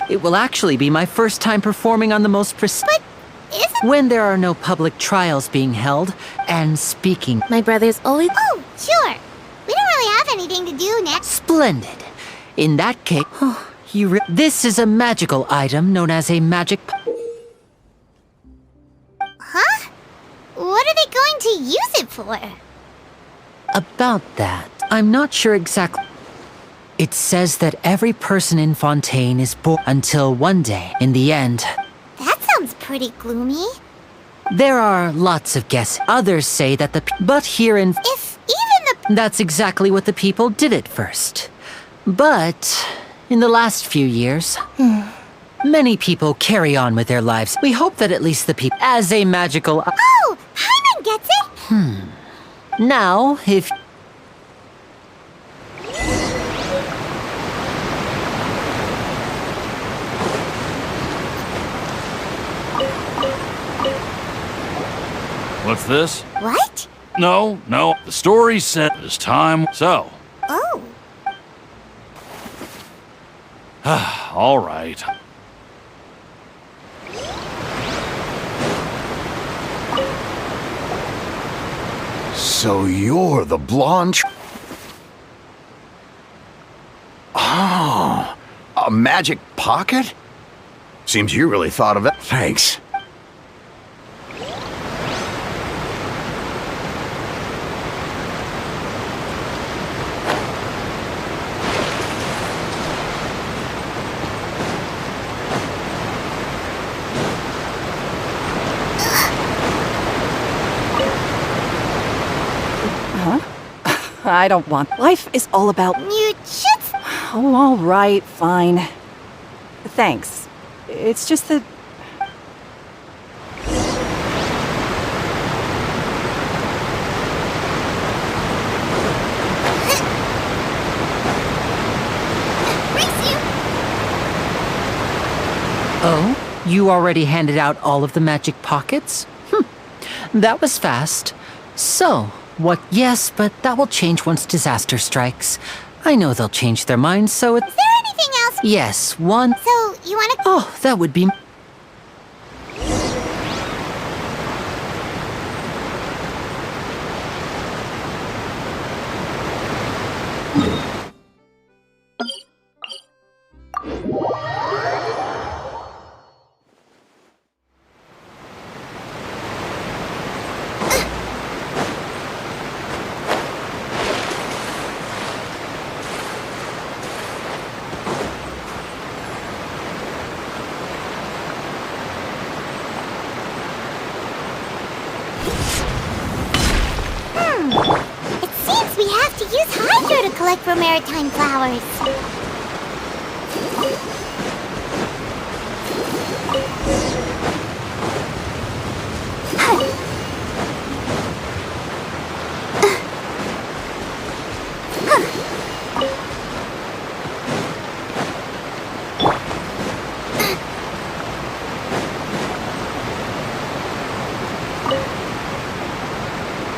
It will actually be my first time performing on the most But isn't... when there are no public trials being held, and speaking... My brother's always... Oh, sure. We don't really have anything to do next. Splendid. In that case... This is a magical item known as a magic... Huh? What are they going to use it for? About that, I'm not sure exactly. It says that every person in Fontaine is born until one day, in the end. That sounds pretty gloomy. There are lots of guesses. Others say that but here in... If even the... That's exactly what the people did at first. But in the last few years, many people carry on with their lives. We hope that at least the people... As a magical... Oh! Paimon gets it! Now, if... What's this? What? No. The story said it's time. So. Oh. All right. So you're the blonde... Oh, a magic pocket? Seems you really thought of it. Thanks. I don't want... Life is all about... You just... Oh, all right, fine. Thanks. It's just that... Oh? You already handed out all of the magic pockets? That was fast. So... What? Yes, but that will change once disaster strikes. I know they'll change their minds, so it's... Is there anything else? Yes, one... So, you wanna... Oh, that would be... It seems we have to use Hydro to collect for maritime flowers.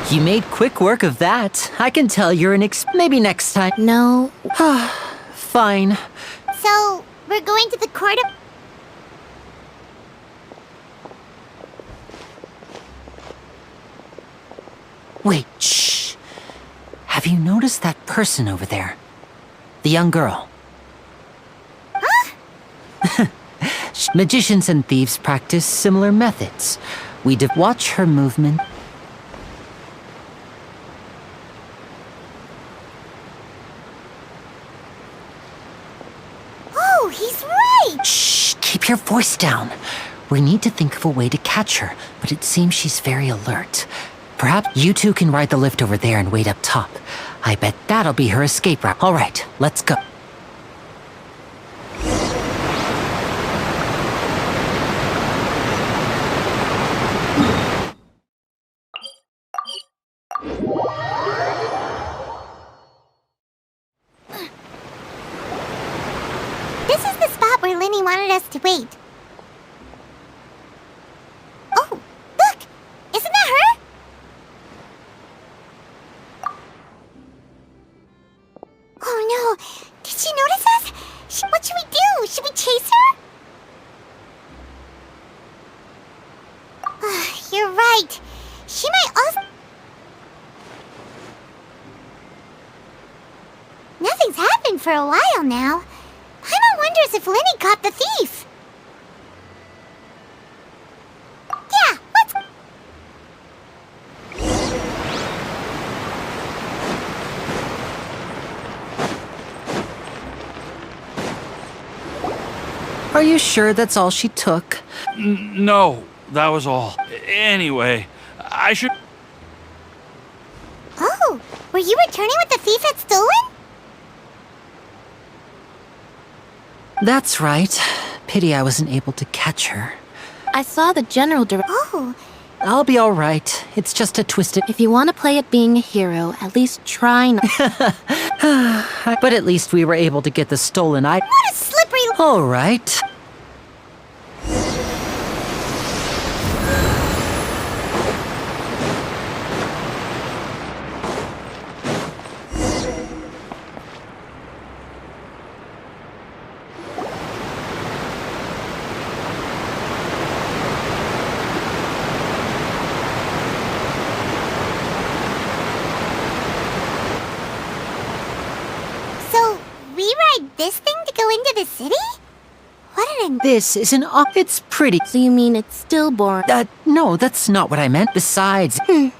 You made quick work of that. I can tell you're an maybe next time. No. Fine. So, we're going to the court of... Wait, shh. Have you noticed that person over there? The young girl. Huh? Magicians and thieves practice similar methods. We watch her movement. Oh, he's right! Shh, keep your voice down. We need to think of a way to catch her, but it seems she's very alert. Perhaps you two can ride the lift over there and wait up top. I bet that'll be her escape route. All right, let's go. wanted us to wait. Oh, look! Isn't that her? Oh no! Did she notice us? What should we do? Should we chase her? You're right. She might also... Nothing's happened for a while now. Paimon wonders if Lenny caught the thief. Yeah, let's... Are you sure that's all she took? No, that was all. Anyway, I should... Oh, were you returning what the thief had stolen? That's right. Pity I wasn't able to catch her. I saw the general director. Oh, I'll be all right. It's just a twisted... If you want to play at being a hero, at least try not. But at least we were able to get the stolen item. what a slippery... All right. So, we ride this thing to go into the city? What an... This is an... It's pretty. So you mean it's still boring? No, that's not what I meant. Besides... Guess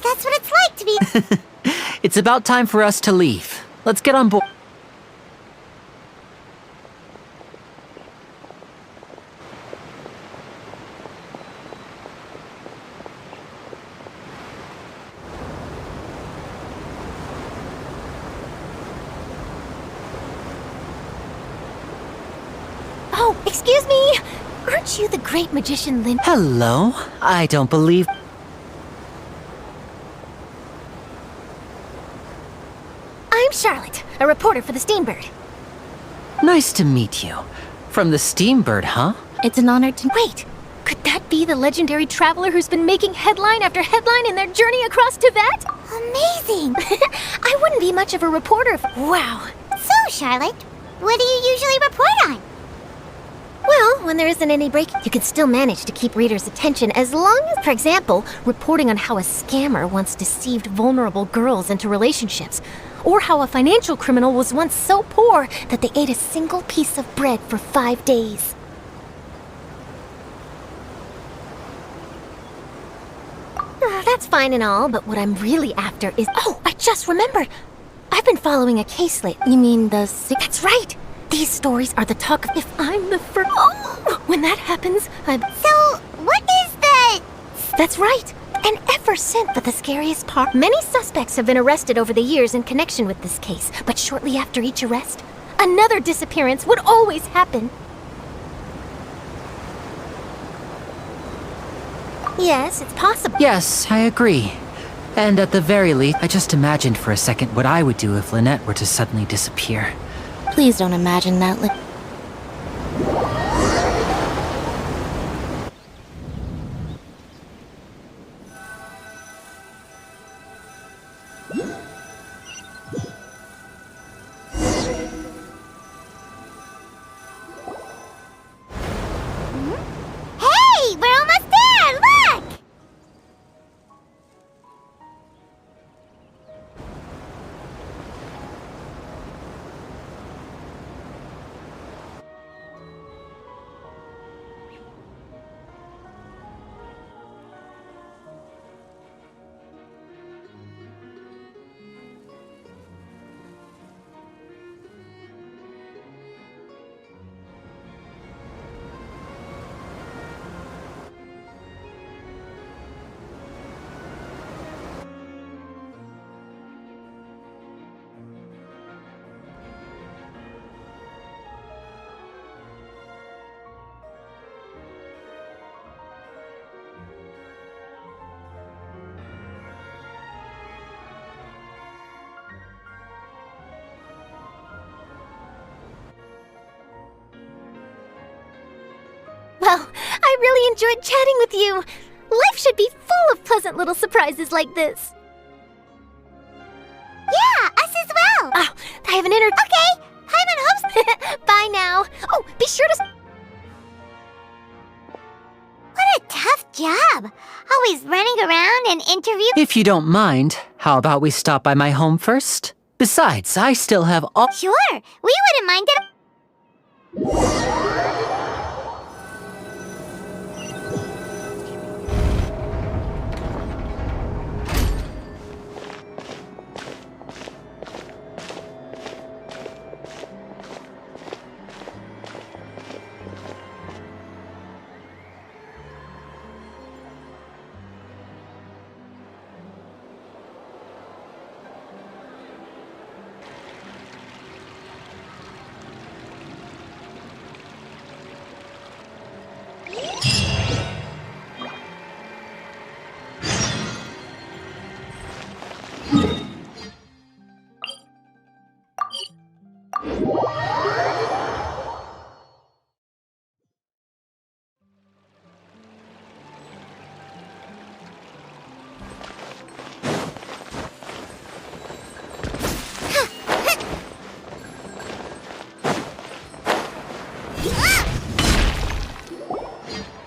that's what it's like to be... It's about time for us to leave. Let's get on board. Oh, excuse me! Aren't you the great magician Lin... Hello? I don't believe... I'm Charlotte, a reporter for the Steambird. Nice to meet you. From the Steambird, huh? It's an honor to... Wait, could that be the legendary traveler who's been making headline after headline in their journey across Tibet? Amazing! I wouldn't be much of a reporter if... Wow. So, Charlotte, what do you usually report on? Well, when there isn't any break, you can still manage to keep readers' attention as long as, for example, reporting on how a scammer once deceived vulnerable girls into relationships, or how a financial criminal was once so poor that they ate a single piece of bread for 5 days. That's fine and all, but what I'm really after is... Oh, I just remembered! I've been following a case lately. You mean the... That's right! These stories are the talk of... If I'm the first... Oh, when that happens, I'm... So, what is that? That's right! And ever since... But the scariest part... Many suspects have been arrested over the years in connection with this case, but shortly after each arrest, another disappearance would always happen. Yes, it's possible. Yes, I agree. And at the very least, I just imagined for a second what I would do if Lynette were to suddenly disappear. Please don't imagine that. Hey, we're almost there! Look! I really enjoyed chatting with you. Life should be full of pleasant little surprises like this. Yeah, us as well. Oh, I have an Okay, Paimon hopes. Bye now. Oh, be sure to... What a tough job. Always running around and interviewing. If you don't mind, how about we stop by my home first? Besides, I still have all— Sure, we wouldn't mind it.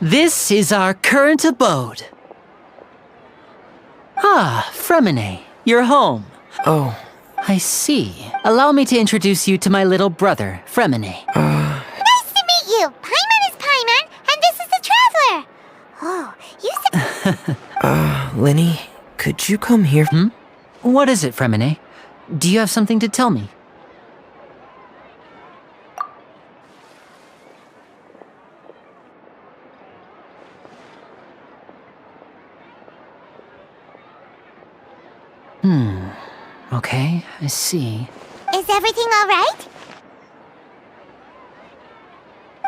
This is our current abode. Ah, Fremine, you're home. Oh. I see. Allow me to introduce you to my little brother, Fremine. Nice to meet you. Paimon is Paimon, and this is the Traveler. Oh, you said... Linny, could you come here? What is it, Fremine? Do you have something to tell me? Okay, I see. Is everything all right?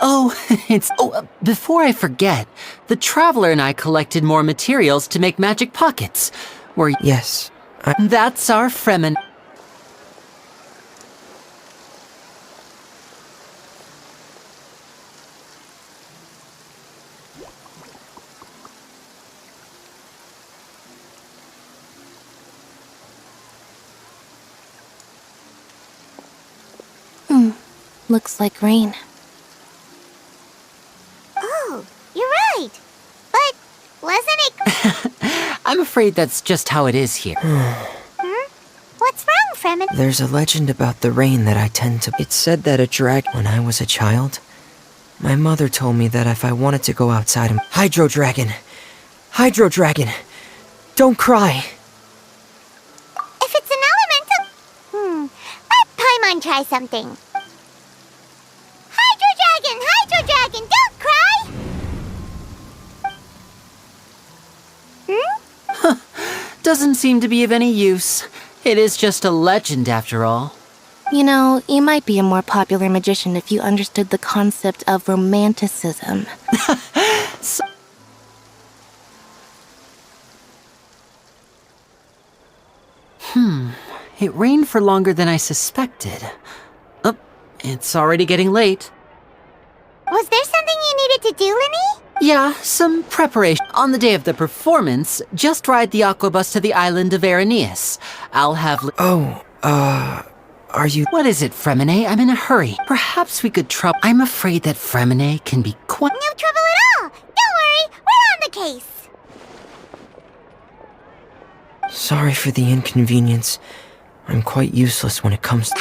Oh, before I forget, the Traveler and I collected more materials to make magic pockets. Yes. That's our Fremen. Looks like rain. Oh, you're right. But wasn't it... I'm afraid that's just how it is here. What's wrong, Fremen? There's a legend about the rain that I tend to... It said that a dragon... When I was a child, my mother told me that if I wanted to go outside and... Hydro Dragon! Hydro Dragon! Don't cry! If it's an elemental... Let Paimon try something. Hydro Dragon, don't cry! Doesn't seem to be of any use. It is just a legend after all. You know, you might be a more popular magician if you understood the concept of romanticism. It rained for longer than I suspected. Oh, it's already getting late. Was there something you needed to do, Linny? Yeah, some preparation. On the day of the performance, just ride the aquabus to the island of Araneus. I'll have... Are you... What is it, Fremine? I'm in a hurry. Perhaps we could I'm afraid that Fremine can be quite... No trouble at all! Don't worry, we're on the case! Sorry for the inconvenience. I'm quite useless when it comes to...